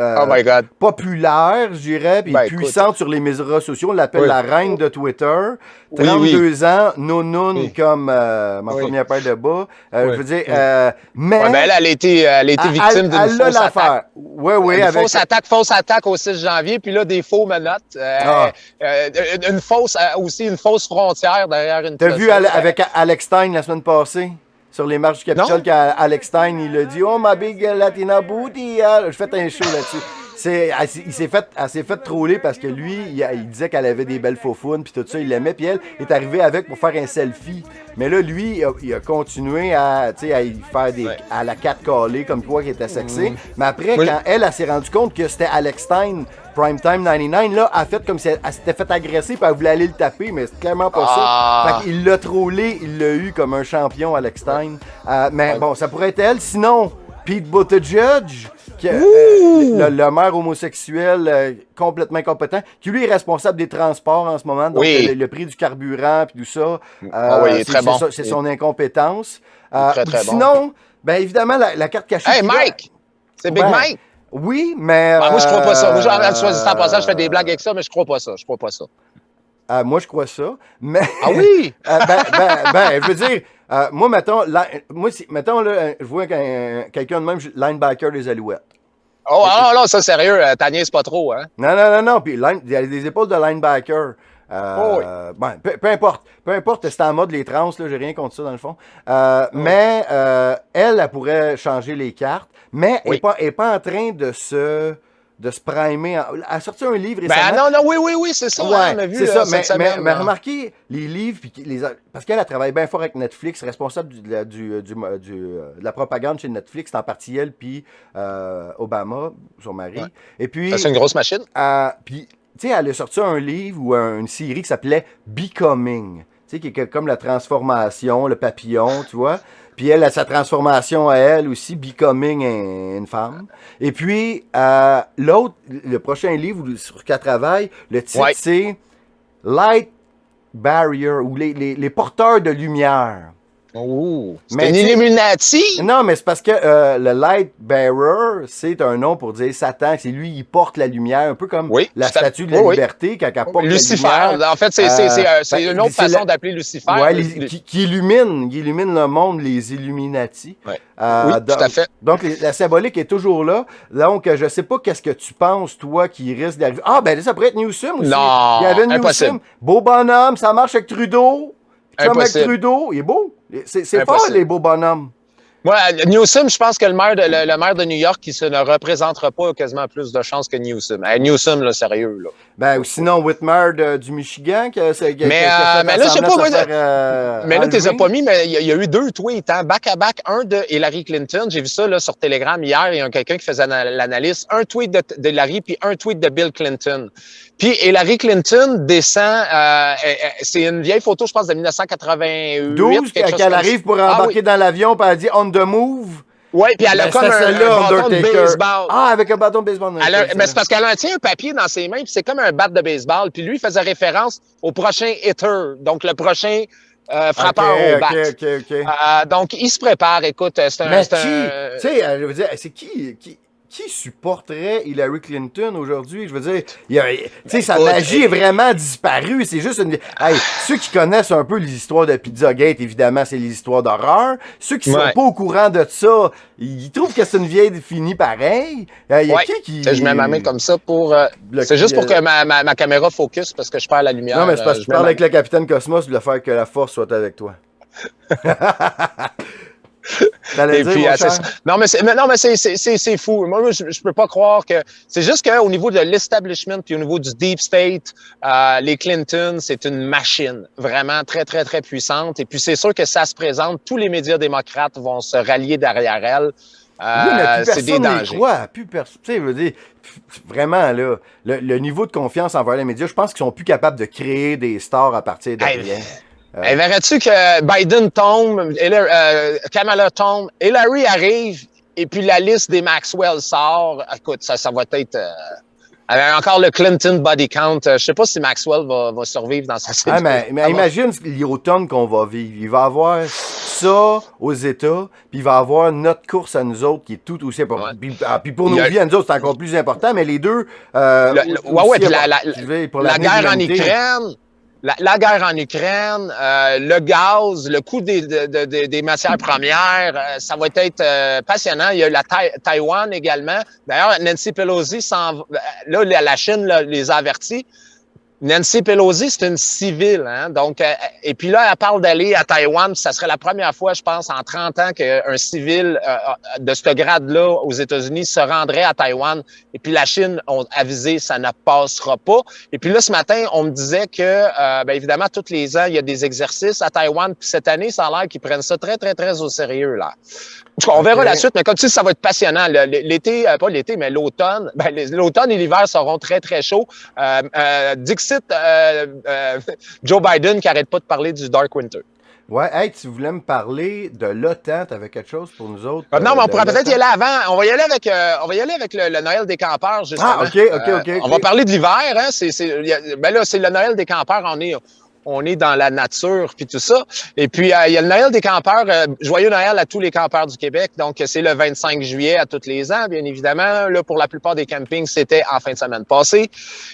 oh my God. populaire, je dirais, puis puissante sur les médias sociaux. On l'appelle la reine de Twitter. 32 ans, non comme ma première paire de bas. Je veux dire, mais... Ouais, mais elle a été victime d'une fausse attaque. Oui. Fausse attaque au 6 janvier, puis là, des faux menottes. Une fausse frontière derrière une... T'as vu avec Alex Stein la semaine passée? Sur les marches du Capitole, quand Alex Stein, il a dit « Oh, ma big Latina booty! » Je fais un show là-dessus. Elle s'est fait troller parce que lui, il disait qu'elle avait des belles faufounes, puis tout ça, il l'aimait, puis elle est arrivée avec pour faire un selfie. Mais là, lui, il a continué à y faire à la catcaller, comme quoi qu'il était sexy. Mais après, quand elle s'est rendue compte que c'était Alex Stein, Primetime 99, là, elle a fait comme si elle s'était fait agresser, puis elle voulait aller le taper, mais c'est clairement pas ça. Fait qu'il l'a trollé, il l'a eu comme un champion, Alex Stein. Mais bon, ça pourrait être elle. Sinon, Pete Buttigieg, le maire homosexuel complètement incompétent, qui lui est responsable des transports en ce moment, donc le prix du carburant puis tout ça, c'est son incompétence. Très sinon, ben évidemment, la carte cachée... Hey, Mike! C'est Big Mike! Oui, mais... moi, je crois pas ça. Moi, en passant, je fais des blagues avec ça, mais je crois pas ça. Moi, je crois ça, mais... Ah oui? je veux dire... moi, mettons, là, je vois quelqu'un de même, linebacker des Alouettes. Oh, non, ça, sérieux, t'as niaise pas trop, hein? Non, puis il y a des épaules de linebacker. Peu importe, c'est en mode les trans, là, j'ai rien contre ça dans le fond. Mais elle pourrait changer les cartes, mais elle n'est pas en train de se primer. Elle a sorti un livre récemment. Oui, c'est ça. Ouais, on a vu, c'est ça, mais remarquez, les livres, parce qu'elle travaille bien fort avec Netflix, responsable de la propagande chez Netflix, c'est en partie elle, puis Obama, son mari. Ouais. Et puis... C'est une grosse machine. Puis, tu sais, elle a sorti un livre ou une série qui s'appelait Becoming, tu sais, qui est comme la transformation, le papillon, tu vois. Puis elle a sa transformation à elle aussi, Becoming une femme. Et puis, l'autre, le prochain livre sur qu'elle travaille, le titre, c'est Light Barrier, ou les porteurs de lumière. Oh, c'est une Illuminati? Non, mais c'est parce que le Light Bearer, c'est un nom pour dire Satan. C'est lui, il porte la lumière, un peu comme la statue de la liberté quand elle porte Lucifer. La lumière. En fait, c'est une autre façon d'appeler Lucifer. Ouais, qui illumine le monde, les Illuminati. Ouais. Oui, tout à fait. Donc, la symbolique est toujours là. Donc, je sais pas qu'est-ce que tu penses, toi, qui risque d'arriver. Ah, ben ça pourrait être Newsom aussi. Non, il y avait Newsom. Impossible. Beau bonhomme, ça marche avec Trudeau. Comme avec Trudeau, il est beau. C'est fort, les beaux bonhommes. Moi, Newsom, je pense que le maire de New York, qui ne représentera pas quasiment plus de chances que Newsom. Newsom, là, sérieux, là. Ben, sinon, Whitmer du Michigan, mais là, je sais pas, mais là, tu les as pas mis, mais il y a eu 2 tweets, hein, back-à-back, un de Hillary Clinton. J'ai vu ça, là, sur Telegram hier, il y a quelqu'un qui faisait l'analyse. Un tweet de Hillary, puis un tweet de Bill Clinton. Puis Hillary Clinton descend, c'est une vieille photo, je pense, de 1988. Qu'elle arrive pour embarquer dans l'avion, puis elle dit « on the move ». Oui, puis elle a comme un bâton de baseball. Ah, avec un bâton de baseball. Mais c'est parce qu'elle a un papier dans ses mains, puis c'est comme un bat de baseball. Puis lui, il faisait référence au prochain hitter, donc le prochain frappeur au bat. Donc, il se prépare. Écoute, c'est un... Mais tu sais, je veux dire, c'est qui supporterait Hillary Clinton aujourd'hui? Je veux dire, tu sais, sa magie est vraiment disparue. C'est juste une... Hey, ceux qui connaissent un peu les histoires de Pizzagate, évidemment, c'est les histoires d'horreur. Ceux qui sont pas au courant de ça, ils trouvent que c'est une vieille finie pareil. Il y a qui... Je mets ma main comme ça pour... c'est juste pour que ma caméra focus parce que je perds la lumière. Non, mais c'est parce que tu parles avec le capitaine Cosmos de faire que la force soit avec toi. Et puis, non, mais c'est fou. Moi, je peux pas croire que... C'est juste qu'au niveau de l'establishment puis au niveau du deep state, les Clinton, c'est une machine vraiment très, très, très puissante. Et puis, c'est sûr que ça se présente. Tous les médias démocrates vont se rallier derrière elle. Oui, mais plus personne n'y croit. Tu sais, je veux dire, vraiment, là, le niveau de confiance envers les médias, je pense qu'ils sont plus capables de créer des stars à partir de rien. Verrais-tu que Biden tombe, Kamala tombe, Hillary arrive, et puis la liste des Maxwell sort. Écoute, ça va être... encore le Clinton body count. Je sais pas si Maxwell va survivre dans sa série. Mais imagine l'automne qu'on va vivre. Il va y avoir ça aux États, puis il va y avoir notre course à nous autres qui est tout aussi important. Puis pour nos vies à nous autres, c'est encore plus important, mais les deux... puis la guerre en Ukraine... La guerre en Ukraine, le gaz, le coût des matières premières, ça va être passionnant. Il y a la Taïwan également. D'ailleurs, Nancy Pelosi là, la Chine les a avertis. Nancy Pelosi, c'est une civile, hein. Donc, et puis là, elle parle d'aller à Taïwan. Ça serait la première fois, je pense, en 30 ans qu'un civil de ce grade-là aux États-Unis se rendrait à Taïwan. Et puis la Chine a avisé, ça ne passera pas. Et puis là, ce matin, on me disait que, évidemment, tous les ans, il y a des exercices à Taïwan. Puis cette année, ça a l'air qu'ils prennent ça très, très, très au sérieux, là. On verra la suite, mais comme tu sais, ça va être passionnant. L'été, pas l'été, mais l'automne. L'automne et l'hiver seront très, très chauds. Dixit, Joe Biden qui arrête pas de parler du Dark Winter. Ouais, hey, tu voulais me parler de l'OTAN, t'avais quelque chose pour nous autres? Non, mais on pourrait peut-être y aller avant. On va y aller avec le Noël des campeurs, justement. Ah, OK. On va parler de l'hiver, hein. Là, c'est le Noël des campeurs, on est dans la nature puis tout ça. Et puis, il y a le Noël des campeurs. Joyeux Noël à tous les campeurs du Québec. Donc, c'est le 25 juillet à tous les ans, bien évidemment. Là, pour la plupart des campings, c'était en fin de semaine passée.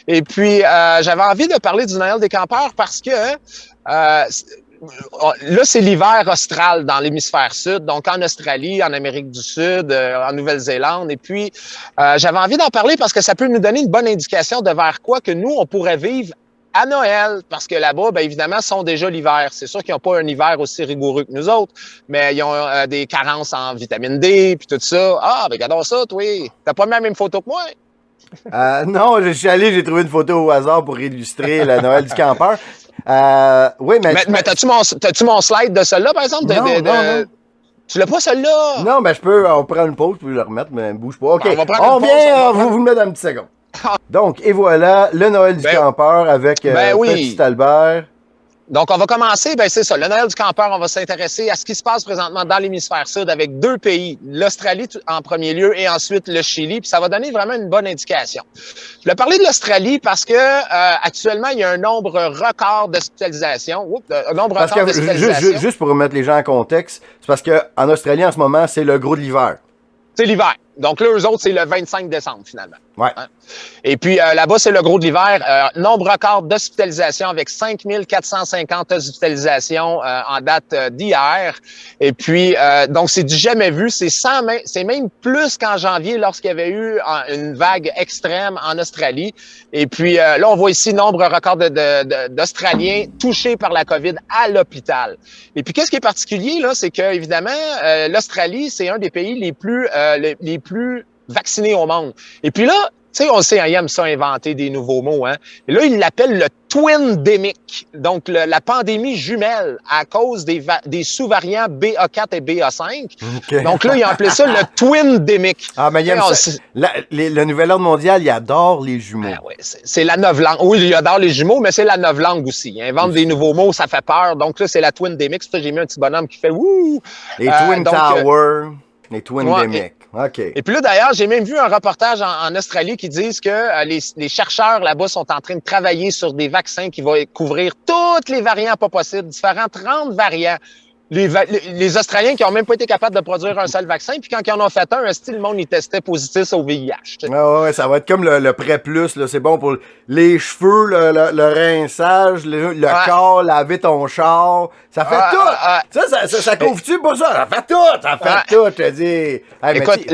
Et puis, j'avais envie de parler du Noël des campeurs parce que là, c'est l'hiver austral dans l'hémisphère sud, donc en Australie, en Amérique du Sud, en Nouvelle-Zélande. Et puis, j'avais envie d'en parler parce que ça peut nous donner une bonne indication de vers quoi que nous, on pourrait vivre à Noël, parce que là-bas, évidemment, sont déjà l'hiver. C'est sûr qu'ils n'ont pas un hiver aussi rigoureux que nous autres, mais ils ont des carences en vitamine D, puis tout ça. Ah, regardons ça, toi. T'as pas la même photo que moi? Non, je suis allé, j'ai trouvé une photo au hasard pour illustrer le Noël du campeur. Oui, mais t'as-tu mon slide de celle-là, par exemple? Non. Tu l'as pas, celle-là? Non, on prend une pause pour le remettre, mais bouge pas. OK, on vient, vous le mettre dans une petite seconde. Donc, et voilà, le Noël du campeur avec Petit Albert. Donc, on va commencer, c'est ça, le Noël du campeur, on va s'intéresser à ce qui se passe présentement dans l'hémisphère sud avec deux pays, l'Australie en premier lieu et ensuite le Chili, puis ça va donner vraiment une bonne indication. Je voulais parler de l'Australie parce que actuellement, il y a un nombre record d'hospitalisation. Juste pour remettre les gens en contexte, c'est parce qu'en Australie, en ce moment, c'est le gros de l'hiver. C'est l'hiver. Donc là, eux autres, c'est le 25 décembre, finalement. Ouais. Hein? Et puis là-bas, c'est le gros de l'hiver. Nombre record d'hospitalisation avec 5450 hospitalisations en date d'hier. Et puis, donc, c'est du jamais vu. C'est même plus qu'en janvier lorsqu'il y avait eu une vague extrême en Australie. Et puis, là, on voit ici nombre record d'Australiens touchés par la COVID à l'hôpital. Et puis, qu'est-ce qui est particulier, là, c'est que, évidemment, l'Australie, c'est un des pays les plus vaccinés au monde. Et puis là, tu sais, on sait, il aime ça inventer des nouveaux mots, hein. Et là, il l'appelle le twin-démic, donc la pandémie jumelle à cause des sous-variants BA4 et BA5. Okay. Donc là, il a appelé ça le twin-démic. Ah, mais il aime ça. Le nouvel ordre mondial, il adore les jumeaux. Oui, c'est la novlangue. Oui, il adore les jumeaux, mais c'est la novlangue aussi. Il invente des nouveaux mots, ça fait peur. Donc là, c'est la twin-démic. C'est ça, j'ai mis un petit bonhomme qui fait « wouh ». Les Twin Towers. Les Twindemic. OK. Et puis là, d'ailleurs, j'ai même vu un reportage en Australie qui disent que les chercheurs là-bas sont en train de travailler sur des vaccins qui vont couvrir tous les variants pas possibles, 30 variants. Les Australiens qui ont même pas été capables de produire un seul vaccin, puis quand ils en ont fait un, le monde, ils testait positif au VIH. Tu sais. Ouais, ça va être comme le Pré Plus, là. C'est bon pour les cheveux, le rinçage, le corps, laver ton char. Ça fait tout! Ça couvre-tu pour ça? Ça fait tout! Ça fait tout, je te dis. Hey, écoute,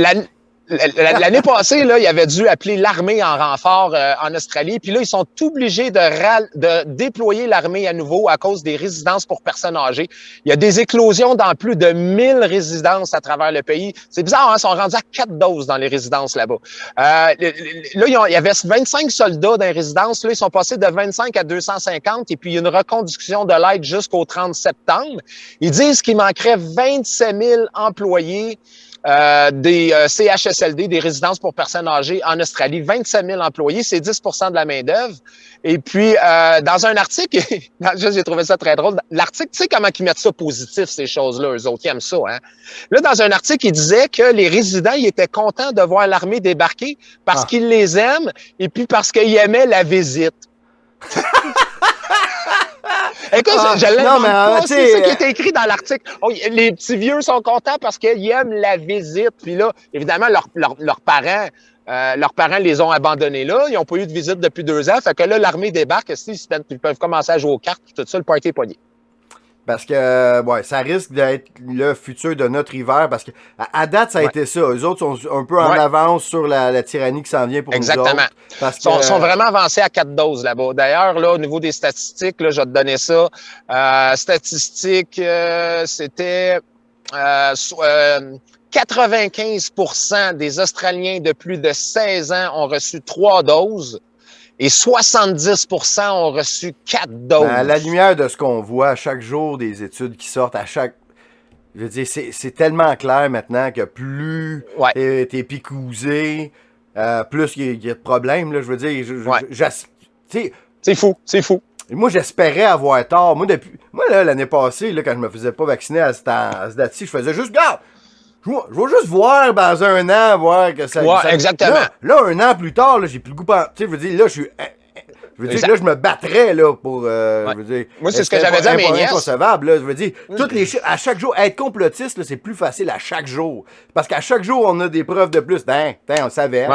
l'année passée, là, ils avaient dû appeler l'armée en renfort en Australie. Puis là, ils sont obligés de déployer l'armée à nouveau à cause des résidences pour personnes âgées. Il y a des éclosions dans plus de 1000 résidences à travers le pays. C'est bizarre, hein? Ils sont rendus à 4 doses dans les résidences là-bas. Là, il y avait 25 soldats dans les résidences. Là, ils sont passés de 25 à 250. Et puis, il y a une reconduction de l'aide jusqu'au 30 septembre. Ils disent qu'il manquerait 27 000 employés des CHSLD, des résidences pour personnes âgées en Australie, 27 000 employés, c'est 10 de la main-d'œuvre. Et puis, dans un article, j'ai trouvé ça très drôle, l'article, tu sais comment ils mettent ça positif, ces choses-là, eux autres, ils aiment ça, hein? Là, dans un article, il disait que les résidents, ils étaient contents de voir l'armée débarquer parce qu'ils les aiment et puis parce qu'ils aimaient la visite. Écoute, je l'aime pas, c'est ça qui est écrit dans l'article. Oh, les petits vieux sont contents parce qu'ils aiment la visite. Puis là, évidemment, leurs parents les ont abandonnés là. Ils n'ont pas eu de visite depuis 2 ans. Fait que là, l'armée débarque. Ils peuvent commencer à jouer aux cartes. Tout ça, le party est pogné. Parce que, ça risque d'être le futur de notre hiver. Parce que, à date, ça a été ça. Eux autres sont un peu en avance sur la tyrannie qui s'en vient pour nous autres. Exactement. Ils sont vraiment avancés à 4 doses là-bas. D'ailleurs, là, au niveau des statistiques, là, je vais te donner ça. Statistiques, c'était 95% des Australiens de plus de 16 ans ont reçu 3 doses. Et 70% ont reçu 4 doses. À la lumière de ce qu'on voit à chaque jour, des études qui sortent à chaque... Je veux dire, c'est tellement clair maintenant que plus t'es picousé, plus il y a de problèmes. Là, je veux dire, c'est fou. Moi, j'espérais avoir tort. Moi, là, l'année passée, là, quand je me faisais pas vacciner à cette date-ci, je faisais juste... Regarde! Je vais juste voir dans un an, voir que ça... exactement. Là, un an plus tard, là, j'ai plus le goût... Tu sais, je veux dire, là, là, je me battrais, là, pour... je veux dire, moi, c'est ce que j'avais dit à mes nièces. Inconcevable, là. Je veux dire, toutes les chiffres, à chaque jour, être complotiste, là, c'est plus facile à chaque jour. Parce qu'à chaque jour, on a des preuves de plus. On savait.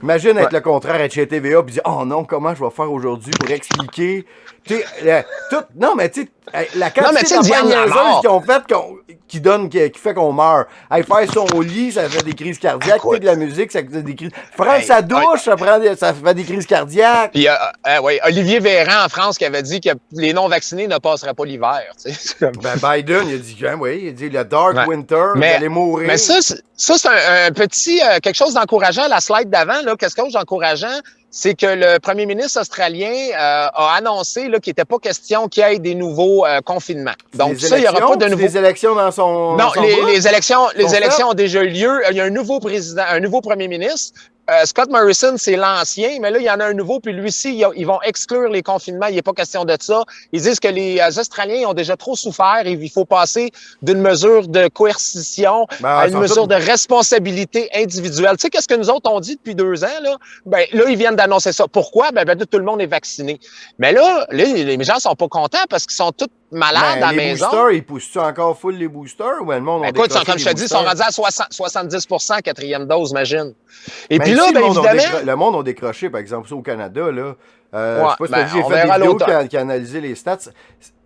Imagine être le contraire, être chez TVA, puis dire, oh non, comment je vais faire aujourd'hui pour expliquer... Tu sais, non, mais tu sais, la quantité de qu'ils ont fait qui fait qu'on meurt. Faire son lit, ça fait des crises cardiaques. Écouter de la musique, ça fait des crises. Prendre sa douche, ça fait des crises cardiaques. Puis, Olivier Véran en France qui avait dit que les non-vaccinés ne passeraient pas l'hiver. Biden, il a dit, il a dit le Dark Winter, vous allez mourir. Mais ça c'est un petit quelque chose d'encourageant. La slide d'avant, là, quelque chose d'encourageant, c'est que le premier ministre australien a annoncé qu'il n'était pas question qu'il y ait des nouveaux confinements. Donc ça, il n'y aura pas de nouveaux... Les élections dans son... Non, les élections ont déjà eu lieu. Il y a un nouveau président, un nouveau premier ministre. Scott Morrison, c'est l'ancien, mais là, il y en a un nouveau, puis lui-ci, ils vont exclure les confinements. Il n'est pas question de ça. Ils disent que les Australiens ont déjà trop souffert et il faut passer d'une mesure de coercition à une mesure de responsabilité individuelle. Tu sais, qu'est-ce que nous autres on dit depuis 2 ans, là? Là, ils viennent d'annoncer ça. Pourquoi? Tout le monde est vacciné. Mais là, les gens sont pas contents parce qu'ils sont tous malades à la maison. Les boosters, ils poussent-tu encore full les boosters ou le monde a écoute, comme je te dis, ils sont rendus à 70% quatrième dose, imagine. Et puis là, évidemment... Le monde a décroché, par exemple, ça au Canada, là. Je sais pas si j'ai fait des vidéos qui a analysé les stats.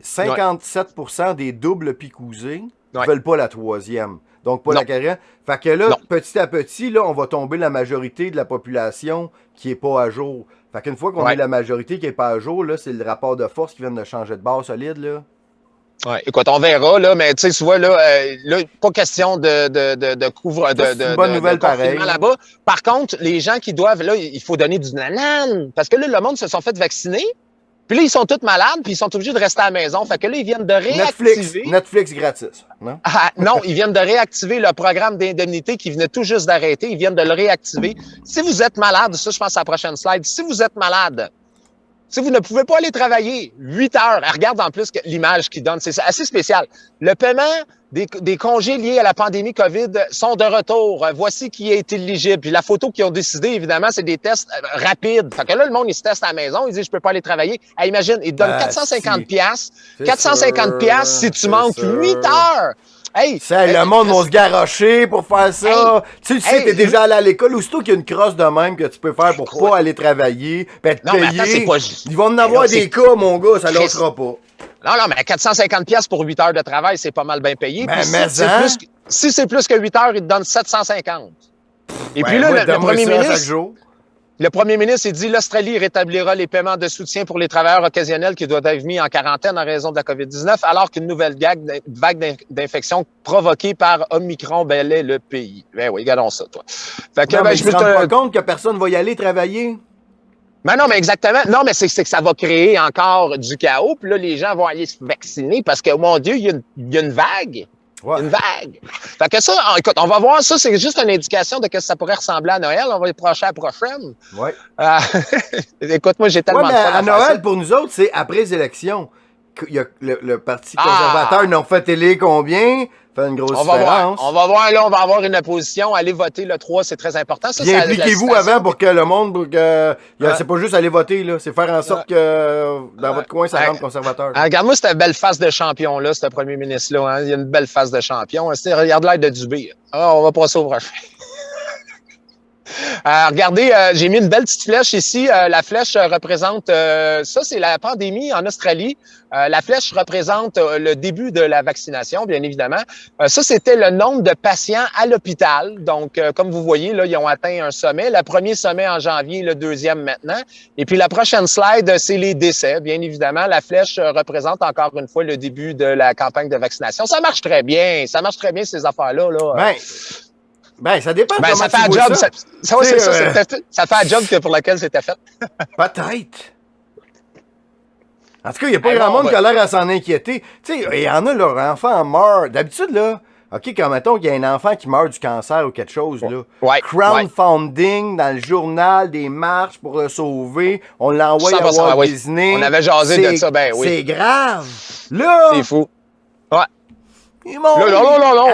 57% des doubles picousés ne veulent pas la 3e. Donc, pas la 4e. Fait que là, petit à petit, là, on va tomber la majorité de la population qui est pas à jour. Fait qu'une fois qu'on est la majorité qui est pas à jour, là, c'est le rapport de force qui vient de changer de base solide, là. Ouais, écoute, on verra, là, mais tu sais, tu vois, là, pas question de couvre, c'est une bonne nouvelle pareil là-bas. Par contre, les gens qui doivent, là, il faut donner du nanan, parce que là, le monde se sont fait vacciner, puis là, ils sont tous malades, puis ils sont obligés de rester à la maison. Fait que là, ils viennent de réactiver... Netflix gratis, non? Non, ils viennent de réactiver le programme d'indemnité qui venait tout juste d'arrêter. Ils viennent de le réactiver. Si vous êtes malade, ça, je pense à la prochaine slide, si vous êtes malade, Si vous ne pouvez pas aller travailler 8 heures, regarde en plus l'image qu'il donne, c'est assez spécial. Le paiement des congés liés à la pandémie COVID sont de retour. Voici qui est éligible. Puis la photo qu'ils ont décidé, évidemment, c'est des tests rapides. Fait que là, le monde, il se teste à la maison, il dit, je peux pas aller travailler. Imagine, il te donne 450 piastres. 450 piastres si tu manques 8 heures. Hey, le monde va se garrocher pour faire ça. Tu sais, t'es déjà allé à l'école, ou surtout qu'il y a une crosse de même que tu peux faire pour pas aller travailler, puis être payé. Mais attends, c'est pas... Ils vont en avoir des cas, mon gars, ça lâchera pas. Non, mais 450 pièces pour 8 heures de travail, c'est pas mal bien payé. Ben, si c'est plus que 8 heures, il te donne 750. Et puis là, le premier ministre, il dit l'Australie rétablira les paiements de soutien pour les travailleurs occasionnels qui doivent être mis en quarantaine en raison de la COVID-19, alors qu'une nouvelle vague d'infection provoquée par Omicron balaie le pays. Ben oui, regardons ça, toi. Fait que, je me rends pas compte que personne va y aller travailler. Ben non, mais exactement. Non, mais c'est que ça va créer encore du chaos. Puis là, les gens vont aller se vacciner parce que, oh mon Dieu, il y a une vague. Ouais. Une vague. Fait que ça, écoute, on va voir ça. C'est juste une indication de ce que ça pourrait ressembler à Noël. On va y approcher à la prochaine. Oui. Écoute, moi, j'ai tellement de fun à Noël, pour nous autres, c'est après les élections. Il y a le Parti conservateur, ils ont fait élire combien? Fait une grosse différence. On va voir, là, on va avoir une opposition. Allez voter le 3, c'est très important. Ça, impliquez-vous avant pour que le monde, c'est pas juste aller voter, là. C'est faire en sorte que dans votre coin, ça rentre conservateur. Regarde-moi cette belle face de champion, là, ce premier ministre-là. Hein. Il y a une belle face de champion. Regarde l'air de Dubé. On va passer au prochain. Regardez, j'ai mis une belle petite flèche ici. La flèche représente, ça c'est la pandémie en Australie. La flèche représente le début de la vaccination, bien évidemment. Ça, c'était le nombre de patients à l'hôpital. Donc, comme vous voyez, là, ils ont atteint un sommet. Le premier sommet en janvier, le deuxième maintenant. Et puis, la prochaine slide, c'est les décès. Bien évidemment, la flèche représente encore une fois le début de la campagne de vaccination. Ça marche très bien. Ça marche très bien, ces affaires-là. Là. Ça dépend de comment ça fait tu un job. ça. Ça fait un job pour lequel c'était fait. Peut-être. En tout cas, il n'y a pas grand monde qui a l'air à s'en inquiéter. Tu sais, il y en a, leur enfant meurt. D'habitude, là, OK, quand mettons qu'il y a un enfant qui meurt du cancer ou quelque chose, là. Ouais, crowdfunding dans le journal, des marches pour le sauver. On l'envoie à Walt Disney. On avait jasé de ça, ben oui. C'est grave. Là! C'est fou. Ouais. Non.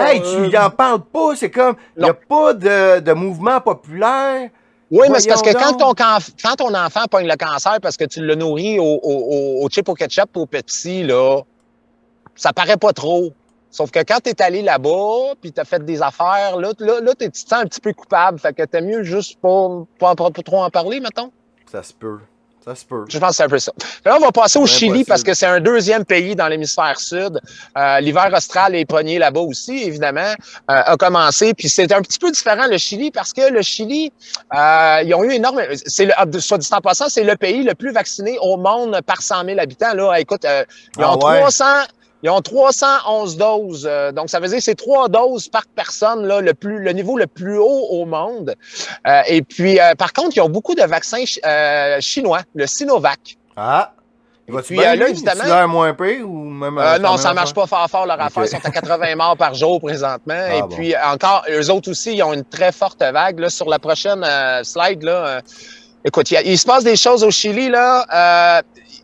Hey, tu n'en parles pas. C'est comme, il n'y a pas de mouvement populaire. Oui, mais c'est parce que quand ton enfant pogne le cancer parce que tu l'as nourri au chip au ketchup ou au Pepsi, là, ça paraît pas trop. Sauf que quand tu es allé là-bas, puis tu as fait des affaires, là tu te sens un petit peu coupable. Fait que t'es mieux juste pas trop en parler, mettons. Ça se peut. Ça se peut. Je pense que c'est un peu ça. Là, on va passer au Chili parce que c'est un deuxième pays dans l'hémisphère sud. L'hiver austral est pogné là-bas aussi, évidemment, a commencé. Puis c'est un petit peu différent, le Chili, parce que le Chili, ils ont eu énormément... soit dit en passant, c'est le pays le plus vacciné au monde par 100 000 habitants. Là, écoute, ils ont 300... Ils ont 311 doses. Donc, ça veut dire que c'est 3 doses par personne, là, le niveau le plus haut au monde. Et puis, par contre, ils ont beaucoup de vaccins chinois, le Sinovac. Ah! Va-tu bien, là, évidemment, l'air moins pire ou même... non, ça marche pas fort leur affaire. Ils sont à 80 morts par jour présentement. Et puis, encore, eux autres aussi, ils ont une très forte vague. Là, sur la prochaine slide, là, écoute, il se passe des choses au Chili, là.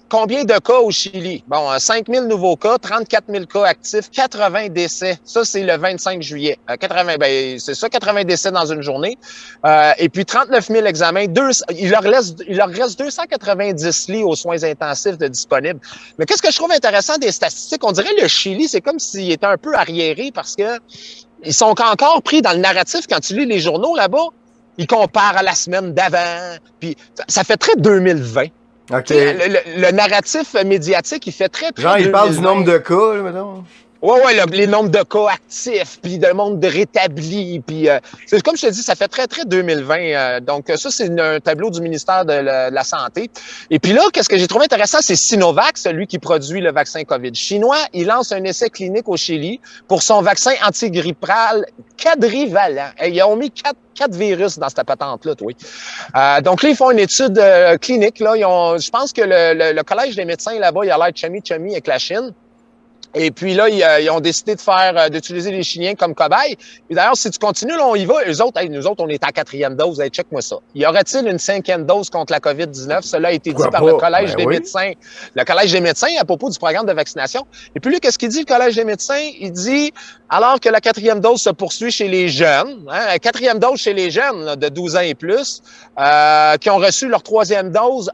Combien de cas au Chili? Bon, 5 000 nouveaux cas, 34 000 cas actifs, 80 décès. Ça, c'est le 25 juillet. 80 décès dans une journée. Et puis 39 000 examens. Il leur reste 290 lits aux soins intensifs de disponibles. Mais qu'est-ce que je trouve intéressant des statistiques? On dirait le Chili, c'est comme s'il était un peu arriéré parce que ils sont encore pris dans le narratif quand tu lis les journaux là-bas. Ils comparent à la semaine d'avant. Puis ça fait très 2020. Okay. Le narratif médiatique, il fait très... Genre, il parle du nombre de cas, là, mettons. Oui, les nombres de cas actifs, puis le nombre de rétablis, puis c'est comme je te dis, ça fait très 2020. Donc ça, c'est un tableau du ministère de la Santé. Et puis là, qu'est-ce que j'ai trouvé intéressant, c'est Sinovac, celui qui produit le vaccin COVID chinois. Il lance un essai clinique au Chili pour son vaccin antigrippal quadrivalent. Ils ont mis quatre virus dans cette patente-là, oui. Donc là, ils font une étude clinique. Là, je pense que le Collège des médecins là-bas, il a l'air chummy avec la Chine. Et puis là, ils ont décidé d'utiliser les Chiliens comme cobayes. Et d'ailleurs, si tu continues, là, on y va. Nous autres, on est à 4e dose. Hey, check-moi ça. Y aurait-il une 5e dose contre la COVID-19? Cela a été dit par le Collège des médecins. Le Collège des médecins à propos du programme de vaccination. Et puis là, qu'est-ce qu'il dit, le Collège des médecins? Il dit, alors que la 4e dose se poursuit chez les jeunes, la 4e dose chez les jeunes là, de 12 ans et plus, qui ont reçu leur 3e dose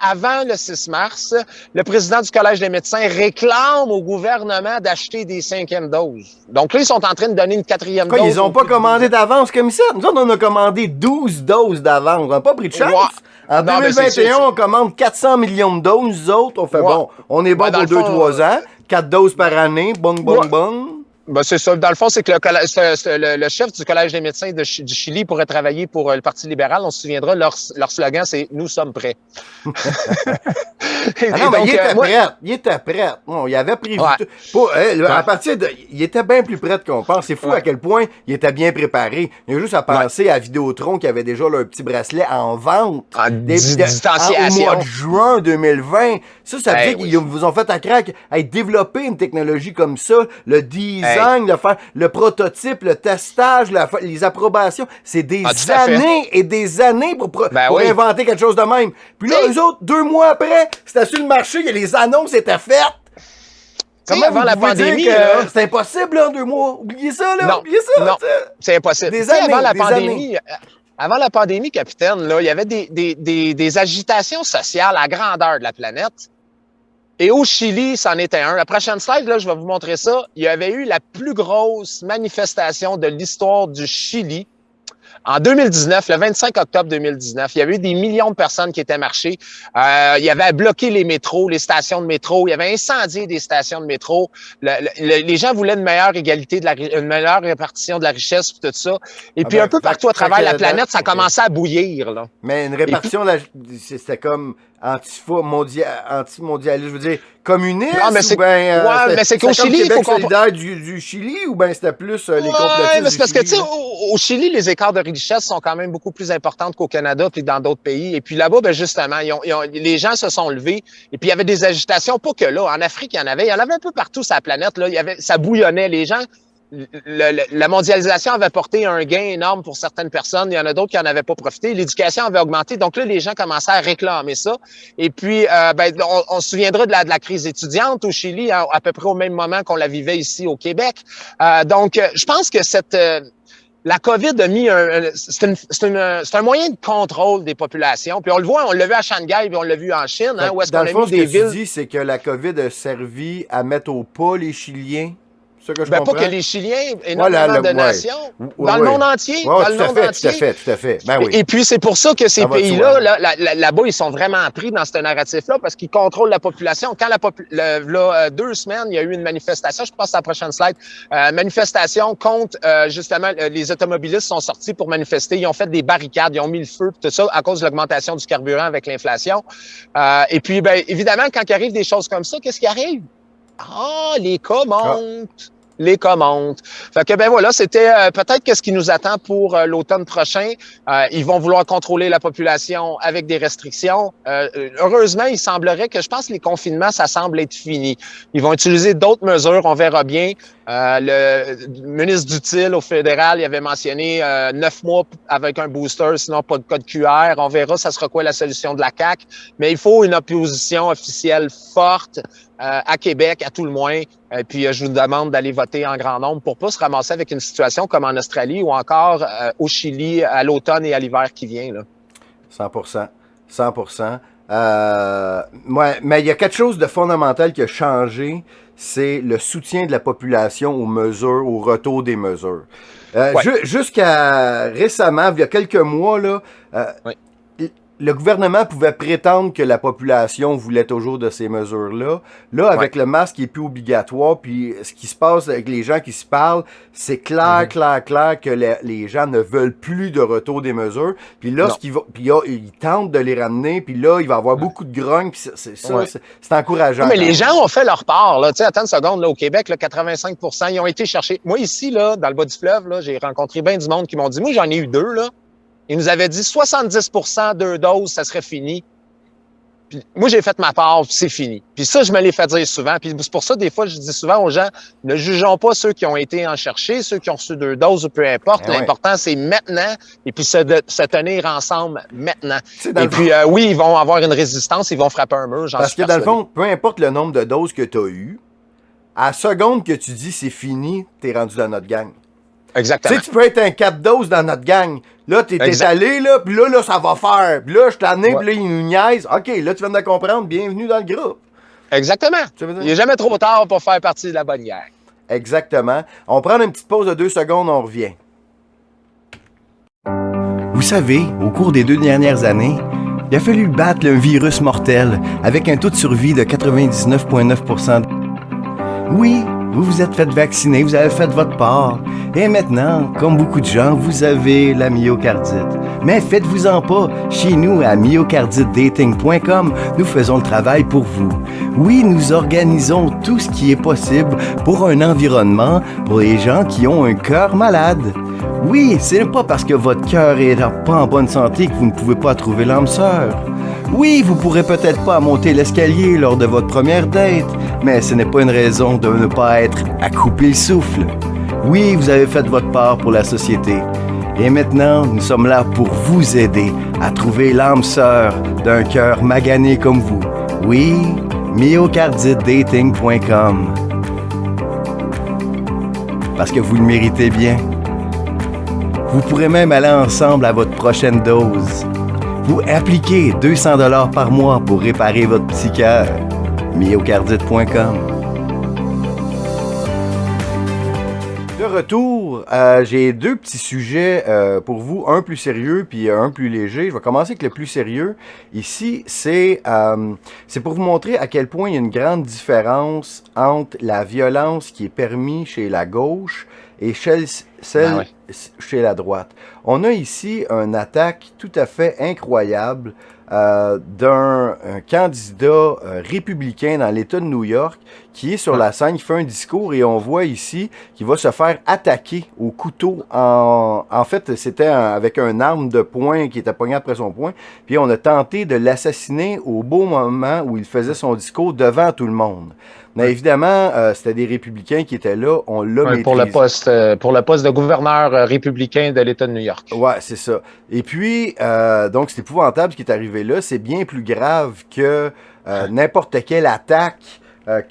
avant le 6 mars, le président du Collège des médecins réclame au gouvernement d'acheter des 5e doses. Donc là, ils sont en train de donner une 4e dose. Ils n'ont pas commandé d'avance comme ça. Nous autres, on a commandé 12 doses d'avance. On n'a pas pris de chance. En 2021, on commande 400 millions de doses. Nous autres, on fait bon. On est bon pour 2-3 ans. 4 doses par année. Bong, bong, bong. Ben, c'est ça. Dans le fond, c'est que le chef du Collège des médecins du Chili pourrait travailler pour le Parti libéral. On se souviendra, leur slogan, c'est « Nous sommes prêts ». Non, mais il était prêt. Bon, il avait prévu tout. À partir de... Il était bien plus prêt qu'on pense. C'est fou à quel point il était bien préparé. Il y a juste à penser à Vidéotron qui avait déjà leur petit bracelet en vente. Distanciation. Au mois de juin 2020. Ça veut dire qu'ils vous ont fait à craque à développer une technologie comme ça. Le design, le prototype, le testage, les approbations. C'est des années et des années pour inventer quelque chose de même. Puis là, eux autres, 2 mois après, c'était sur le marché, les annonces étaient faites. Comment avant la pandémie, c'est impossible en 2 mois. Oubliez ça, là. Non, oubliez ça. Non, c'est impossible. Des années, avant la pandémie, capitaine, là, il y avait des agitations sociales à grandeur de la planète. Et au Chili, c'en était un. La prochaine slide, là, je vais vous montrer ça. Il y avait eu la plus grosse manifestation de l'histoire du Chili. En 2019, le 25 octobre 2019, il y avait eu des millions de personnes qui étaient marchées. Il y avait bloqué les métros, les stations de métro. Il y avait incendié des stations de métro. Les gens voulaient une meilleure égalité, une meilleure répartition de la richesse, tout ça. Et puis un peu partout à travers la planète, ça commençait à bouillir. Là. Mais une répartition, c'était comme anti-mondialiste, je veux dire, communiste? Non, mais c'est, mais c'est qu'au Chili, il faut solidaire du Chili ou bien c'était plus les complotistes mais c'est parce que, tu sais, au Chili, les écarts de richesse sont quand même beaucoup plus importants qu'au Canada puis dans d'autres pays. Et puis là-bas, ben justement, les gens se sont levés et puis il y avait des agitations, pas que là. En Afrique, il y en avait un peu partout sur la planète. Là, ça bouillonnait. Les gens... La mondialisation avait porté un gain énorme pour certaines personnes. Il y en a d'autres qui n'en avaient pas profité. L'éducation avait augmenté. Donc là, les gens commençaient à réclamer ça. Et puis, on se souviendra de la crise étudiante au Chili à peu près au même moment qu'on la vivait ici au Québec. Donc, je pense que la COVID a mis c'est un moyen de contrôle des populations. Puis on le voit, on l'a vu à Shanghai, puis on l'a vu en Chine, où est-ce qu'on a mis des villes. Ce que tu dis, c'est que la COVID a servi à mettre au pas les Chiliens. Pas que les Chiliens, énormément de nations, dans le monde entier. Tout à fait. Ben oui. Et puis, c'est pour ça que ces pays-là, là-bas, ils sont vraiment pris dans ce narratif-là parce qu'ils contrôlent la population. Quand 2 semaines, il y a eu une manifestation, je passe à la prochaine slide, manifestation contre, justement, les automobilistes sont sortis pour manifester. Ils ont fait des barricades, ils ont mis le feu, tout ça, à cause de l'augmentation du carburant avec l'inflation. Et puis, ben, évidemment, quand il arrive des choses comme ça, qu'est-ce qui arrive? Les cas montent. Les commandes. Fait que ben voilà, c'était peut-être qu'est-ce qui nous attend pour l'automne prochain. Ils vont vouloir contrôler la population avec des restrictions. Heureusement, il semblerait que je pense que les confinements, ça semble être fini. Ils vont utiliser d'autres mesures, on verra bien. Le ministre Dutil au fédéral, il avait mentionné 9 mois avec un booster, sinon pas de code QR. On verra, ça sera quoi la solution de la CAQ. Mais il faut une opposition officielle forte à Québec, à tout le moins. Et puis, je vous demande d'aller voter en grand nombre pour pas se ramasser avec une situation comme en Australie ou encore au Chili à l'automne et à l'hiver qui vient. Là. 100%. Mais il y a quelque chose de fondamental qui a changé, c'est le soutien de la population aux mesures, au retour des mesures. Jusqu'à récemment, il y a quelques mois, là, le gouvernement pouvait prétendre que la population voulait toujours de ces mesures-là. Là, avec le masque qui est plus obligatoire, puis ce qui se passe avec les gens qui se parlent, c'est clair que les gens ne veulent plus de retour des mesures. Puis là, ils tentent de les ramener, puis là, il va y avoir beaucoup de grogne, puis c'est encourageant. Non, mais les gens ont fait leur part. Là. Tu sais, attends une seconde, là, au Québec, là, 85%, ils ont été cherchés. Moi, ici, là, dans le bas du fleuve, là, j'ai rencontré bien du monde qui m'ont dit, moi, j'en ai eu 2, là. Ils nous avaient dit 70% 2 doses, ça serait fini. Puis moi, j'ai fait ma part, puis c'est fini. Puis ça, je me l'ai fait dire souvent. Puis c'est pour ça, des fois, je dis souvent aux gens, ne jugeons pas ceux qui ont été en chercher, ceux qui ont reçu 2 doses ou peu importe. L'important, c'est maintenant, et puis se tenir ensemble maintenant. Et puis, oui, ils vont avoir une résistance, ils vont frapper un mur, j'en suis persuadé. Parce que dans le fond, peu importe le nombre de doses que tu as eues, à la seconde que tu dis c'est fini, t'es rendu dans notre gang. Exactement. Tu sais, tu peux être un 4 doses dans notre gang. Là, t'es allé, là, puis là, ça va faire. Puis là, je t'ai amené, puis là, ils nous niaisent. OK, là, tu viens de comprendre. Bienvenue dans le groupe. Exactement. Il n'est jamais trop tard pour faire partie de la bonne guerre. Exactement. On prend une petite pause de 2 secondes, on revient. Vous savez, au cours des 2 dernières années, il a fallu battre un virus mortel avec un taux de survie de 99,9%. Oui, vous vous êtes fait vacciner, vous avez fait votre part. Et maintenant, comme beaucoup de gens, vous avez la myocardite. Mais faites-vous-en pas. Chez nous, à myocarditedating.com, nous faisons le travail pour vous. Oui, nous organisons tout ce qui est possible pour un environnement pour les gens qui ont un cœur malade. Oui, ce n'est pas parce que votre cœur est pas en bonne santé que vous ne pouvez pas trouver l'âme sœur. Oui, vous pourrez peut-être pas monter l'escalier lors de votre première date, mais ce n'est pas une raison de ne pas être à couper le souffle. Oui, vous avez fait votre part pour la société. Et maintenant, nous sommes là pour vous aider à trouver l'âme sœur d'un cœur magané comme vous. Oui, myocarditedating.com. Parce que vous le méritez bien. Vous pourrez même aller ensemble à votre prochaine dose. Vous appliquez 200 $ par mois pour réparer votre petit cœur. myocardite.com. De retour, j'ai 2 petits sujets pour vous, un plus sérieux puis un plus léger. Je vais commencer avec le plus sérieux. Ici, c'est pour vous montrer à quel point il y a une grande différence entre la violence qui est permise chez la gauche et celle chez la droite. On a ici une attaque tout à fait incroyable d'un candidat républicain dans l'État de New York qui est sur la scène, qui fait un discours et on voit ici qu'il va se faire attaquer au couteau. En fait, c'était avec une arme de poing qui était poignée après son poing. Puis on a tenté de l'assassiner au beau moment où il faisait son discours devant tout le monde. Mais évidemment, c'était des républicains qui étaient là. On l'a maîtrisé. Pour le poste de gouverneur républicain de l'État de New York. Ouais, c'est ça. Et puis, donc, c'est épouvantable ce qui est arrivé là. C'est bien plus grave que n'importe quelle attaque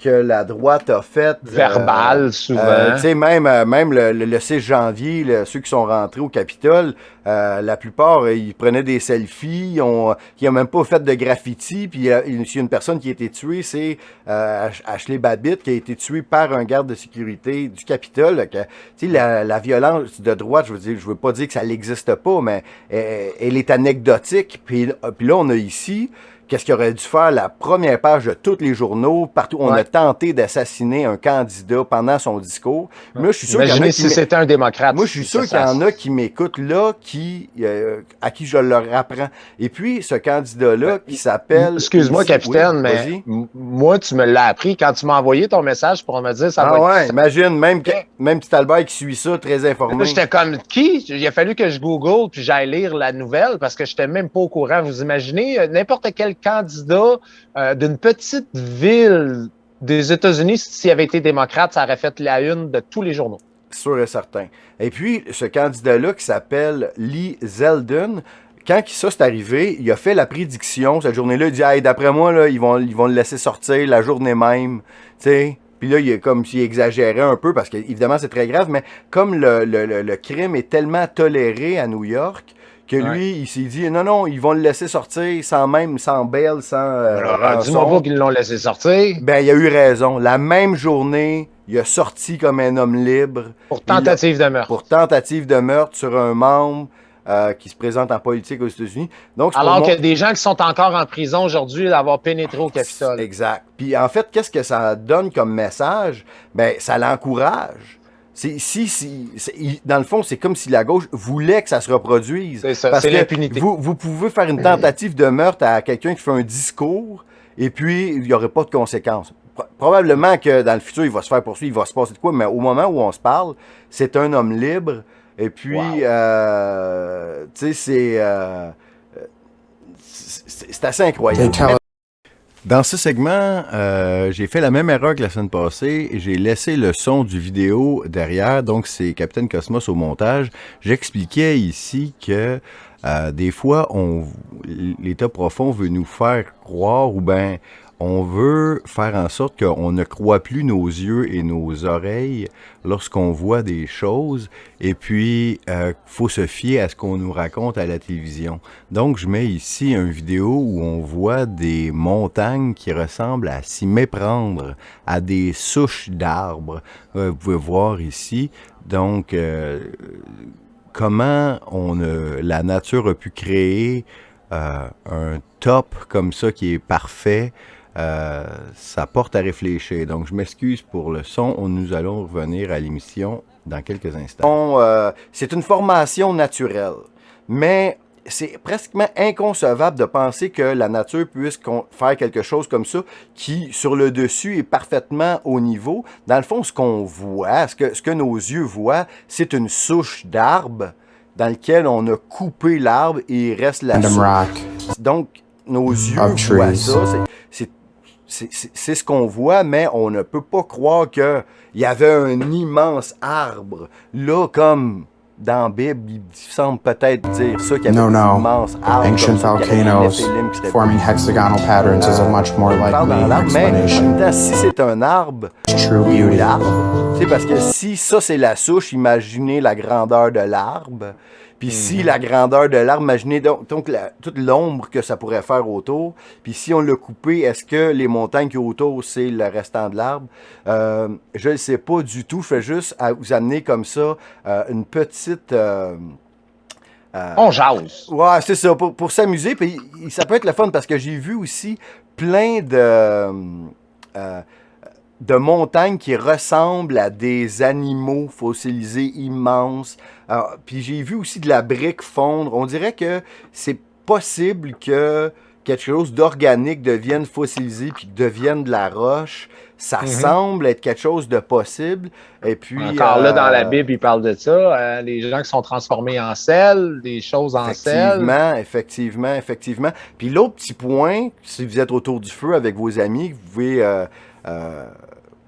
que la droite a faite. Verbale, souvent. Tu sais, même le 6 janvier, ceux qui sont rentrés au Capitole, la plupart, ils prenaient des selfies, ils n'ont même pas fait de graffiti, puis il y a une personne qui a été tuée, c'est Ashley Babbitt, qui a été tuée par un garde de sécurité du Capitole. Tu sais, la violence de droite, je veux pas dire que ça n'existe pas, mais elle est anecdotique. Puis là, on a ici... Qu'est-ce qu'il aurait dû faire la première page de tous les journaux, partout où on a tenté d'assassiner un candidat pendant son discours. Moi, je suis sûr Imaginez si c'était un démocrate. Moi, je suis sûr qu'il y en a qui m'écoutent là, à qui je leur apprends. Et puis, ce candidat-là qui s'appelle... Excuse-moi, capitaine, mais moi, tu me l'as appris quand tu m'as envoyé ton message pour me dire ça va être... ouais, imagine, même petit Albert qui suit ça, très informé. J'étais comme, qui? Il a fallu que je Google puis j'aille lire la nouvelle parce que je n'étais même pas au courant. Vous imaginez, n'importe quel candidat d'une petite ville des États-Unis, s'il avait été démocrate, ça aurait fait la une de tous les journaux. Sûr et certain. Et puis, ce candidat-là qui s'appelle Lee Zeldin, quand ça c'est arrivé, il a fait la prédiction. Cette journée-là, il dit hey, d'après moi, là, ils vont le laisser sortir la journée même. T'sais. Puis là, il est comme s'il exagérait un peu, parce que évidemment c'est très grave, mais comme le crime est tellement toléré à New York, que lui, il s'est dit, non, ils vont le laisser sortir sans bail, sans dis-moi pas qu'ils l'ont laissé sortir. Ben, il a eu raison. La même journée, il a sorti comme un homme libre. Pour tentative de meurtre. Pour tentative de meurtre sur un membre qui se présente en politique aux États-Unis. Donc, alors qu'il y a des gens qui sont encore en prison aujourd'hui d'avoir pénétré au Capitole. Exact. Puis en fait, qu'est-ce que ça donne comme message? Ben, ça l'encourage. Dans le fond, c'est comme si la gauche voulait que ça se reproduise. C'est ça, c'est l'impunité. Vous pouvez faire une tentative de meurtre à quelqu'un qui fait un discours et puis il n'y aurait pas de conséquences. Probablement que dans le futur, il va se faire poursuivre, il va se passer de quoi, mais au moment où on se parle, c'est un homme libre. Et puis, tu sais, c'est assez incroyable. Dans ce segment, j'ai fait la même erreur que la semaine passée. J'ai laissé le son du vidéo derrière, donc c'est Capitaine Cosmos au montage. J'expliquais ici que des fois, l'état profond veut nous faire croire ou bien on veut faire en sorte qu'on ne croit plus nos yeux et nos oreilles lorsqu'on voit des choses. Et puis, faut se fier à ce qu'on nous raconte à la télévision. Donc, je mets ici une vidéo où on voit des montagnes qui ressemblent à s'y méprendre, à des souches d'arbres. Vous pouvez voir ici. Donc, comment la nature a pu créer un top comme ça qui est parfait. Ça porte à réfléchir. Donc, je m'excuse pour le son. Nous allons revenir à l'émission dans quelques instants. C'est une formation naturelle, mais c'est pratiquement inconcevable de penser que la nature puisse faire quelque chose comme ça qui, sur le dessus, est parfaitement au niveau. Dans le fond, ce qu'on voit, ce que nos yeux voient, c'est une souche d'arbre dans lequel on a coupé l'arbre et il reste la souche. Donc, nos yeux voient ça. C'est ce qu'on voit, mais on ne peut pas croire qu'il y avait un immense arbre. Là, comme dans la Bible, il semble peut-être dire ça, qu'il y avait un immense arbre. Ancient volcanoes forming hexagonal patterns is a much more likely explanation. Mais si c'est un arbre, True beauty. C'est parce que si ça c'est la souche, imaginez la grandeur de l'arbre. Puis si la grandeur de l'arbre, imaginez donc toute l'ombre que ça pourrait faire autour. Puis si on l'a coupé, est-ce que les montagnes qui sont autour, c'est le restant de l'arbre? Je ne sais pas du tout. Je fais juste vous amener comme ça une petite... On jase. Ouais, c'est ça, pour s'amuser. Puis ça peut être le fun parce que j'ai vu aussi plein de montagnes qui ressemblent à des animaux fossilisés immenses. Puis j'ai vu aussi de la brique fondre. On dirait que c'est possible que quelque chose d'organique devienne fossilisé puis devienne de la roche. Ça semble être quelque chose de possible. Et puis, encore là, dans la Bible, il parle de ça. Les gens qui sont transformés en sel, des choses en sel. Effectivement. Puis l'autre petit point, si vous êtes autour du feu avec vos amis, vous pouvez...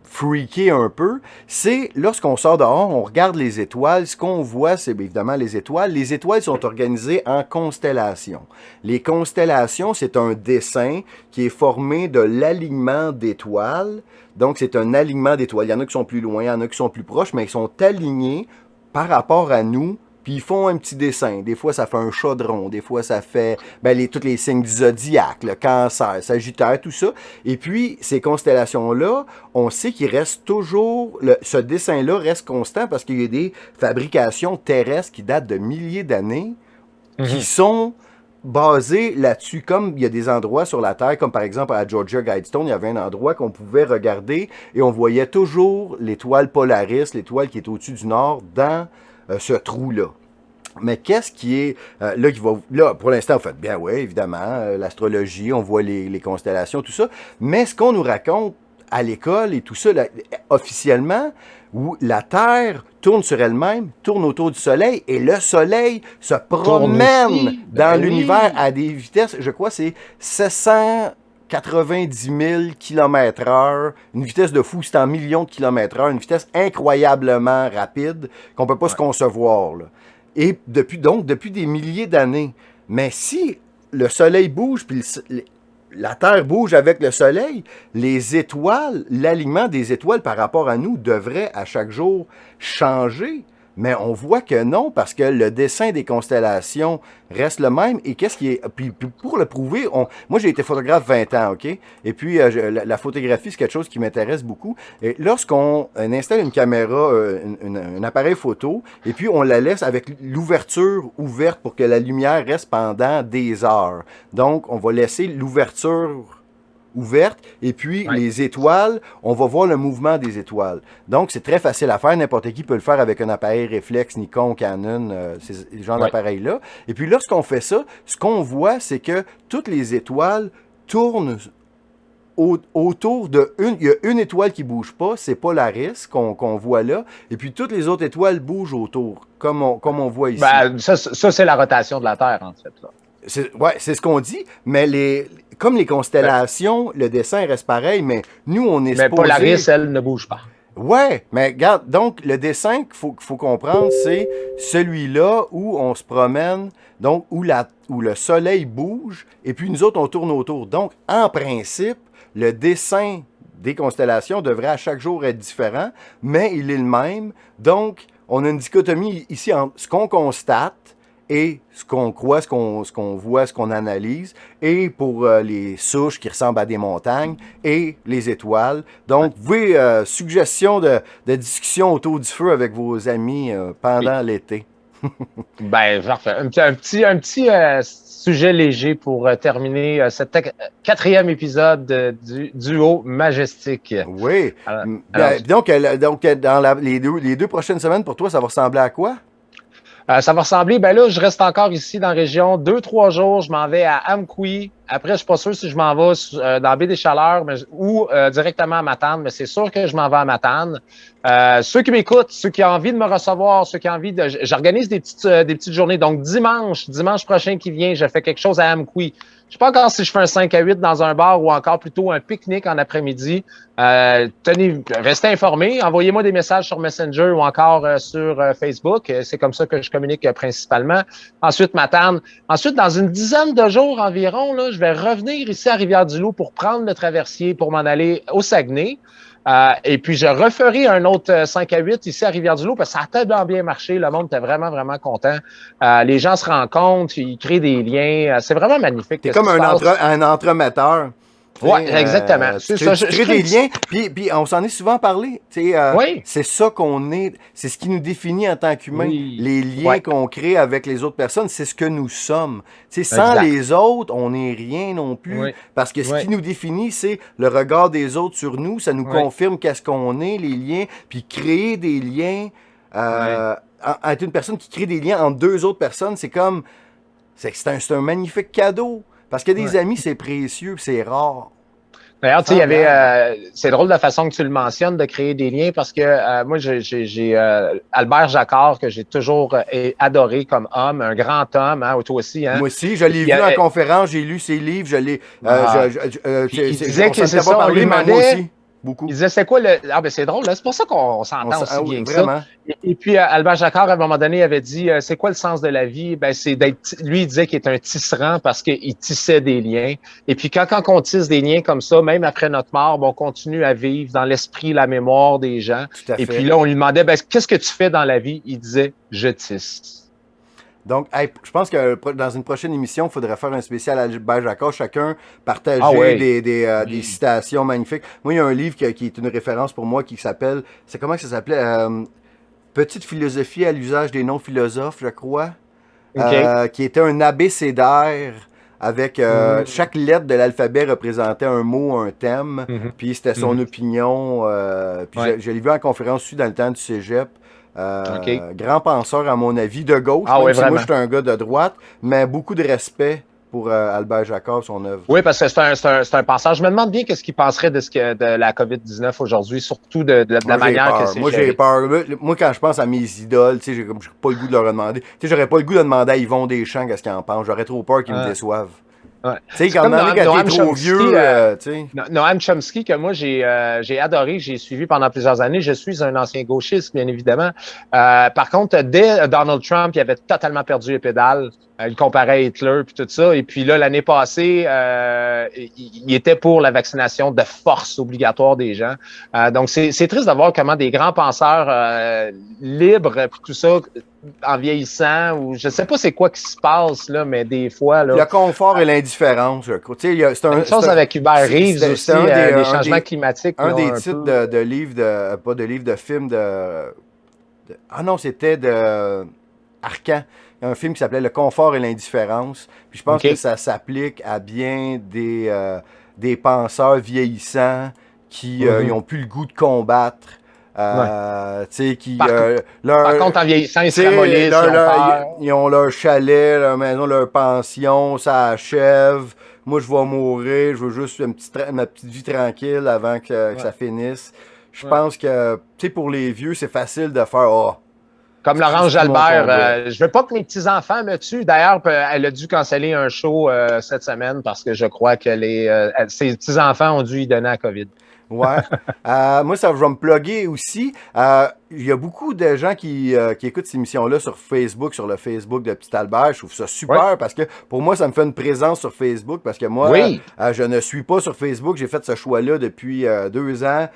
freaker un peu, c'est lorsqu'on sort dehors, on regarde les étoiles, ce qu'on voit, c'est évidemment les étoiles. Les étoiles sont organisées en constellations. Les constellations, c'est un dessin qui est formé de l'alignement d'étoiles. Donc, c'est un alignement d'étoiles. Il y en a qui sont plus loin, il y en a qui sont plus proches, mais ils sont alignés par rapport à nous. Puis ils font un petit dessin. Des fois, ça fait un chaudron. Des fois, ça fait tous les signes du zodiaque, le Cancer, Sagittaire, tout ça. Et puis, ces constellations-là, on sait qu'il reste toujours... ce dessin-là reste constant parce qu'il y a des fabrications terrestres qui datent de milliers d'années qui sont basées là-dessus. Comme il y a des endroits sur la Terre, comme par exemple à Georgia Guidestone, il y avait un endroit qu'on pouvait regarder et on voyait toujours l'étoile Polaris, l'étoile qui est au-dessus du Nord, dans... ce trou-là. Mais qu'est-ce qui est... là, pour l'instant, vous faites bien, oui, évidemment, l'astrologie, on voit les constellations, tout ça. Mais ce qu'on nous raconte à l'école et tout ça, officiellement, où la Terre tourne sur elle-même, tourne autour du Soleil, et le Soleil se promène dans l'univers à des vitesses, je crois, c'est 790 000 km/h, une vitesse de fou, c'est en millions de kilomètres-heure, une vitesse incroyablement rapide qu'on ne peut pas se concevoir. Là. Et depuis des milliers d'années. Mais si le Soleil bouge, puis la Terre bouge avec le Soleil, les étoiles, l'alignement des étoiles par rapport à nous devrait à chaque jour changer. Mais on voit que non, parce que le dessin des constellations reste le même. Et qu'est-ce qui est... Puis pour le prouver, moi j'ai été photographe 20 ans, OK? Et puis la photographie, c'est quelque chose qui m'intéresse beaucoup. Et lorsqu'on installe une caméra, un appareil photo, et puis on la laisse avec l'ouverture ouverte pour que la lumière reste pendant des heures. Donc, on va laisser l'ouverture ouverte, et puis les étoiles, on va voir le mouvement des étoiles. Donc, c'est très facile à faire. N'importe qui peut le faire avec un appareil réflexe, Nikon, Canon, ces genres d'appareils-là. Et puis, lorsqu'on fait ça, ce qu'on voit, c'est que toutes les étoiles tournent autour de il y a une étoile qui ne bouge pas, c'est Polaris qu'on voit là, et puis toutes les autres étoiles bougent autour, comme on voit ici. Ça, c'est la rotation de la Terre, en fait. Là. C'est ce qu'on dit, mais comme les constellations, le dessin reste pareil, mais nous, on est Mais supposé... Polaris, elle, ne bouge pas. Ouais, mais regarde, donc le dessin qu'il faut comprendre, c'est celui-là où on se promène, donc où le soleil bouge, et puis nous autres, on tourne autour. Donc, en principe, le dessin des constellations devrait à chaque jour être différent, mais il est le même. Donc, on a une dichotomie ici entre ce qu'on constate et ce qu'on croit, ce qu'on voit, ce qu'on analyse, et pour les souches qui ressemblent à des montagnes, et les étoiles. Donc, vous pouvez, suggestion de discussion autour du feu avec vos amis pendant l'été. Ben, parfait. Un petit sujet léger pour terminer cet 4e épisode du duo Majestic. Oui. Alors, Donc, dans les deux prochaines semaines, pour toi, ça va ressembler à quoi? Ça va ressembler, ben là, je reste encore ici dans la région. 2-3 jours, je m'en vais à Amqui. Après, je suis pas sûr si je m'en vais dans la baie des Chaleurs ou directement à Matane, mais c'est sûr que je m'en vais à Matane. Ceux qui m'écoutent, ceux qui ont envie de me recevoir, ceux qui ont envie de... J'organise des petites journées. Donc, dimanche prochain qui vient, je fais quelque chose à Amqui. Je sais pas encore si je fais un 5 à 8 dans un bar ou encore plutôt un pique-nique en après-midi. Restez informés. Envoyez-moi des messages sur Messenger ou encore sur Facebook. C'est comme ça que je communique principalement. Ensuite, Matane. Ensuite, dans une dizaine de jours environ, là, je vais revenir ici à Rivière-du-Loup pour prendre le traversier pour m'en aller au Saguenay. Et puis, je referai un autre 5 à 8 ici à Rivière-du-Loup parce que ça a tellement bien marché. Le monde était vraiment, vraiment content. Les gens se rencontrent, ils créent des liens. C'est vraiment magnifique. C'est comme un entremetteur. Oui, exactement. Tu crées des liens, puis on s'en est souvent parlé. Oui. C'est ça qu'on est, c'est ce qui nous définit en tant qu'humains. Oui. Les liens qu'on crée avec les autres personnes, c'est ce que nous sommes. Sans Exact. les autres, on n'est rien non plus. Oui. Parce que ce qui nous définit, c'est le regard des autres sur nous. Ça nous confirme qu'est-ce qu'on est, les liens. Puis créer des liens, être une personne qui crée des liens entre deux autres personnes, c'est comme, c'est un magnifique cadeau. Parce que des amis, c'est précieux, c'est rare. D'ailleurs, tu sais, il y avait, c'est drôle la façon que tu le mentionnes de créer des liens parce que moi, j'ai Albert Jacquard que j'ai toujours adoré comme homme, un grand homme, hein, toi aussi, hein. Moi aussi, je l'ai vu en conférence, j'ai lu ses livres, je l'ai. il disait que c'est pas ça, on parlé, lui mais moi demandait. aussi. Beaucoup. Il disait, c'est quoi le. Ah, ben, c'est drôle, là. C'est pour ça qu'on s'entend aussi bien que vraiment. ça. Et puis, Albert Jacquard, à un moment donné, avait dit, c'est quoi le sens de la vie? Ben, c'est d'être. Lui, il disait qu'il est un tisserand parce qu'il tissait des liens. Et puis, quand on tisse des liens comme ça, même après notre mort, on continue à vivre dans l'esprit, la mémoire des gens. Tout à fait. Et puis là, on lui demandait, ben, qu'est-ce que tu fais dans la vie? Il disait, je tisse. Donc, je pense que dans une prochaine émission, il faudrait faire un spécial Albert Jacquard, chacun partager des citations magnifiques. Moi, il y a un livre qui est une référence pour moi qui s'appelle, c'est comment que ça s'appelait? Petite philosophie à l'usage des non-philosophes, je crois, qui était un abécédaire avec chaque lettre de l'alphabet représentait un mot, un thème, puis c'était son opinion. Puis je l'ai vu en conférence aussi dans le temps du cégep. Grand penseur, à mon avis, de gauche. Même si moi, je suis un gars de droite, mais beaucoup de respect pour Albert Jacquard, son œuvre. Oui, parce que c'est un penseur. Je me demande bien qu'est-ce qu'il penserait de la COVID-19 aujourd'hui, surtout de la manière que c'est Moi, j'ai peur. Moi, quand je pense à mes idoles, j'ai pas le goût de leur demander. J'aurais pas le goût de demander à Yvon Deschamps qu'est-ce qu'il en pense. J'aurais trop peur qu'ils me déçoivent. Ouais. Tu sais, quand on est trop vieux, tu sais. Noam Chomsky, que moi, j'ai adoré, j'ai suivi pendant plusieurs années. Je suis un ancien gauchiste, bien évidemment. Par contre, dès Donald Trump, il avait totalement perdu les pédales. Il comparait à Hitler, puis tout ça. Et puis là, l'année passée, il était pour la vaccination de force obligatoire des gens. Donc, c'est triste de voir comment des grands penseurs libres, puis tout ça, en vieillissant, ou je sais pas c'est quoi qui se passe, là, mais des fois... Là, le confort et l'indifférence, je crois. C'est une chose avec Hubert Reeves aussi, les changements climatiques. Un des titres de livres, pas de livres, de films ah non, c'était de Arcan. Il y a un film qui s'appelait Le confort et l'indifférence. Puis je pense que ça s'applique à bien des penseurs vieillissants qui n'ont plus le goût de combattre. Par contre, en vieillissant, ils se ramollissent, ils ont leur chalet, leur maison, leur pension, ça achève. Moi, je vais mourir, je veux juste ma petite vie tranquille avant que ça finisse. Je pense que, tu sais, pour les vieux, c'est facile de faire Comme Laurence C'est mon Jalbert, combat. je veux pas que mes petits-enfants me tuent. D'ailleurs, elle a dû canceller un show cette semaine parce que je crois que ses petits-enfants ont dû y donner la COVID. Ouais. Moi, ça va me plugger aussi. Il y a beaucoup de gens qui écoutent cette émission-là sur Facebook, sur le Facebook de Petit Albert. Je trouve ça super parce que pour moi, ça me fait une présence sur Facebook parce que moi, je ne suis pas sur Facebook. J'ai fait ce choix-là depuis 2 ans.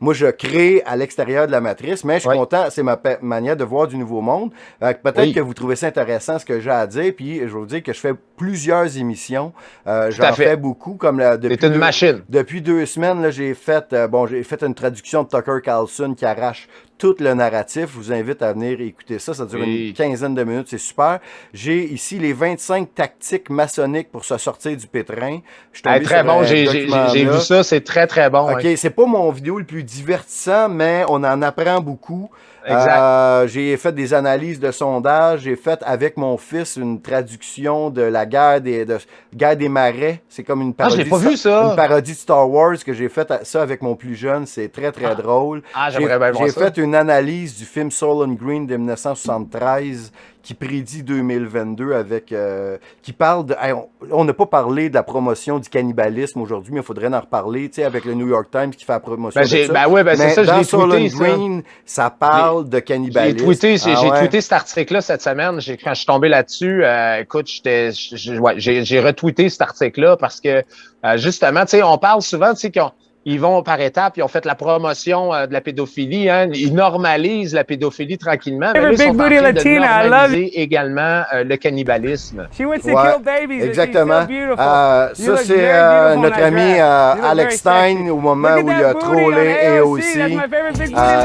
Moi, je crée à l'extérieur de la matrice, mais je suis content. C'est ma manière de voir du nouveau monde. Peut-être que vous trouvez ça intéressant ce que j'ai à dire. Puis, je vais vous dire que je fais plusieurs émissions. J'en fais beaucoup. C'est une machine. Depuis 2 semaines, là, j'ai fait une traduction de Tucker Carlson qui arrache tout le narratif. Je vous invite à venir écouter ça. Ça dure une quinzaine de minutes. C'est super. J'ai ici les 25 tactiques maçonniques pour se sortir du pétrin. Très bon. J'ai vu ça. C'est très, très bon. OK. C'est pas mon vidéo le plus divertissant, mais on en apprend beaucoup. J'ai fait des analyses de sondage. J'ai fait avec mon fils une traduction de la guerre des marais. C'est comme une parodie. J'ai pas vu ça. Une parodie de Star Wars que j'ai fait ça avec mon plus jeune. C'est très, très drôle. J'aimerais bien voir ça. J'ai fait une analyse du film Soul Green de 1973 qui prédit 2022 qui parle de... on n'a pas parlé de la promotion du cannibalisme aujourd'hui, mais il faudrait en reparler, tu sais, avec le New York Times qui fait la promotion de ça. C'est ça, je l'ai tweeté, Green, ça parle de cannibalisme. J'ai tweeté cet article-là cette semaine. Quand je suis tombé là-dessus, écoute, j'ai retweeté cet article-là parce que, justement, tu sais, on parle souvent, tu sais, ils vont par étapes, ils ont fait la promotion de la pédophilie, hein, ils normalisent la pédophilie tranquillement, mais là, ils sont en train de normaliser également le cannibalisme. Exactement. Ça, c'est notre ami Alex Stein au moment où il a trollé et aussi.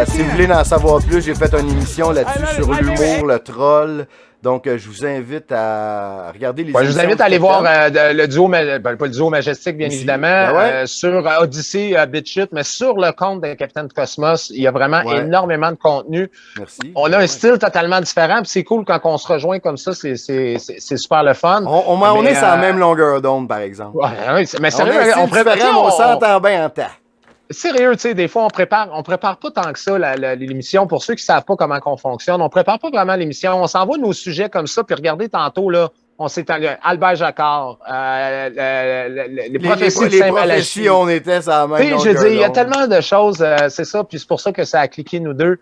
Si vous voulez en savoir plus, j'ai fait une émission là-dessus sur l'humour, le troll. Donc, je vous invite à regarder les émissions. Je vous invite à aller voir le duo, pas le duo Majestic, bien évidemment, sur Odyssey BitChute, mais sur le compte de Capitaine Cosmos, il y a vraiment énormément de contenu. Merci. On a un style totalement différent, puis c'est cool quand on se rejoint comme ça, c'est super le fun. On est sur la même longueur d'onde, par exemple. Mais sérieux, on s'entend bien en temps. Sérieux, tu sais, des fois, on prépare pas tant que ça l'émission. Pour ceux qui savent pas comment on fonctionne, on prépare pas vraiment l'émission. On s'envoie nos sujets comme ça, puis regardez tantôt, là, on s'est Albert Jacquard, les prophéties de Saint-Malachie. On était ça même. Je veux dire, il y a tellement de choses, c'est ça, puis c'est pour ça que ça a cliqué nous deux.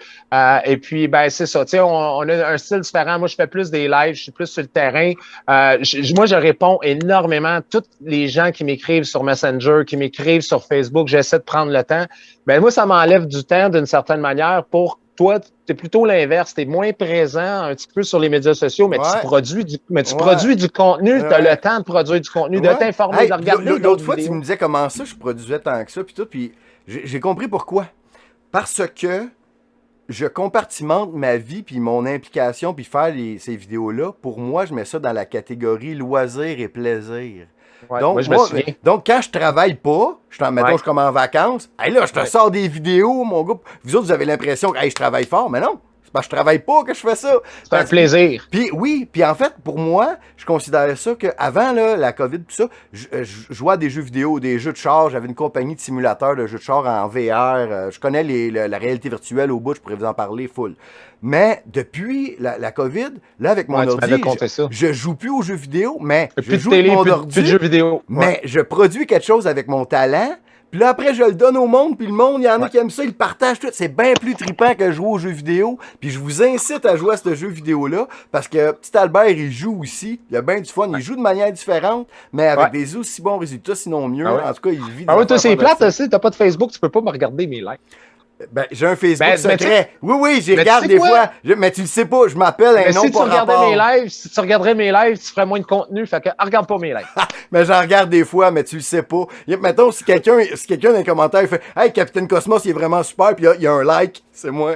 Et puis, ben, c'est ça, tu sais, on a un style différent. Moi, je fais plus des lives, je suis plus sur le terrain. Moi, je réponds énormément à tous les gens qui m'écrivent sur Messenger, qui m'écrivent sur Facebook. J'essaie de prendre le temps. Ben, moi, ça m'enlève du temps d'une certaine manière pour toi, t'es plutôt l'inverse. T'es moins présent un petit peu sur les médias sociaux, mais tu produis du contenu. T'as le temps de produire du contenu, de t'informer, de regarder. L'autre fois, tu me disais comment ça, je produisais tant que ça, puis tout, puis j'ai compris pourquoi. Parce que je compartimente ma vie, puis mon implication, puis faire ces vidéos-là. Pour moi, je mets ça dans la catégorie loisir et plaisir. Donc, donc, quand je travaille pas, mettons, je suis comme en vacances, là, je te sors des vidéos, mon gars. Vous autres, vous avez l'impression que je travaille fort, mais non. C'est parce que je travaille pas que je fais ça. C'est un plaisir. Puis en fait, pour moi, je considère ça qu'avant la COVID, tout ça, je jouais à des jeux vidéo, des jeux de char. J'avais une compagnie de simulateurs de jeux de char en VR. Je connais la réalité virtuelle au bout, je pourrais vous en parler full. Mais depuis la COVID, là, avec mon ordi, je joue plus aux jeux vidéo, mais je joue avec mon ordi. Plus de jeux vidéo. Mais je produis quelque chose avec mon talent. Puis là, après, je le donne au monde, puis le monde, il y en a qui aiment ça, ils le partagent tout. C'est bien plus trippant que jouer aux jeux vidéo. Puis je vous incite à jouer à ce jeu vidéo-là, parce que Petit Albert, il joue aussi. Il a bien du fun. Il joue de manière différente, mais avec des aussi bons résultats, sinon mieux. En tout cas, il vit toi, c'est plate aussi. T'as pas de Facebook, tu peux pas me regarder mes likes. Ben, j'ai un Facebook secret. Oui, j'y regarde des fois. Mais tu le sais pas, je m'appelle un nom par rapport. Si tu regardais mes lives, tu ferais moins de contenu. Fait que regarde pas mes lives. Mais j'en regarde des fois, mais tu le sais pas. Mettons, si quelqu'un dans les commentaires fait « Hey, Capitaine Cosmos, il est vraiment super », puis il y a un like, c'est moi.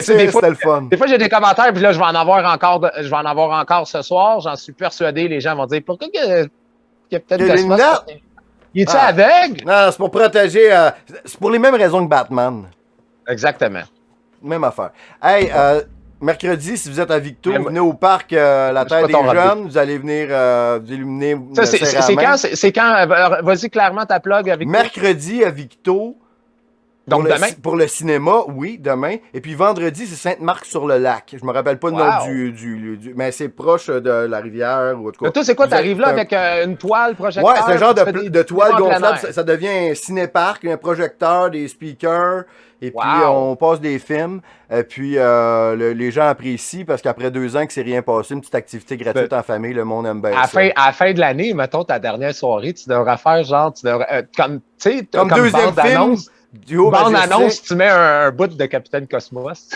C'était le fun. Des fois, j'ai des commentaires, puis là, je vais en avoir encore ce soir. J'en suis persuadé. Les gens vont dire « Pourquoi que Capitaine Cosmos... » Il est-tu aveugle? Non, c'est pour protéger... c'est pour les mêmes raisons que Batman. Exactement. Même affaire. Hey, mercredi, si vous êtes à Victo, venez au parc La Terre des Jeunes. Vous allez venir vous illuminer. C'est quand? Vas-y clairement ta plug avec mercredi à Victo. Donc demain? Pour le cinéma, oui, demain. Et puis vendredi, c'est Sainte-Marc-sur-le-Lac. Je me rappelle pas le nom du mais c'est proche de la rivière ou autre chose. Toi, c'est quoi, t'arrives là avec une toile projecteur? Ouais, c'est un genre de toile gonflable. ça. Ça devient un cinéparc, un projecteur, des speakers. Et puis, on passe des films. Et puis, les gens apprécient parce qu'après 2 ans que c'est rien passé, une petite activité gratuite en famille, le monde aime bien ça. À la fin de l'année, mettons ta dernière soirée, tu devrais faire genre, comme deuxième film. Bande-annonce, tu mets un bout de Capitaine Cosmos.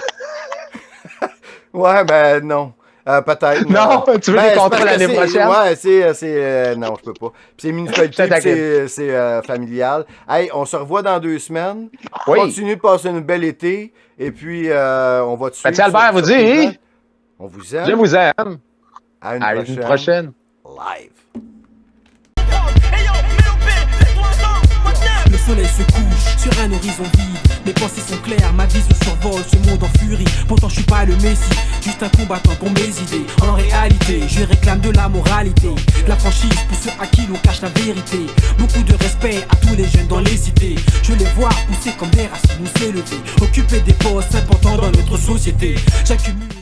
Ouais, ben non. Peut-être. Non, tu veux les contrats l'année prochaine? Ouais, c'est non, je peux pas. Puis c'est municipalité, c'est familial. Hey, on se revoit dans 2 semaines. Oui. Continue de passer une belle été. Et puis, on va te suivre. Mathieu Albert vous dit. On vous aime. Je vous aime. À une prochaine. Live. Le soleil se couche sur un horizon vide. Mes pensées sont claires, ma vision survole ce monde en furie. Pourtant je suis pas le messie, juste un combattant pour mes idées. En réalité, je réclame de la moralité, de la franchise pour ceux à qui l'on cache la vérité. Beaucoup de respect à tous les jeunes dans les cités. Je les vois pousser comme des racines ou s'élever, occuper des postes importants dans notre société. J'accumule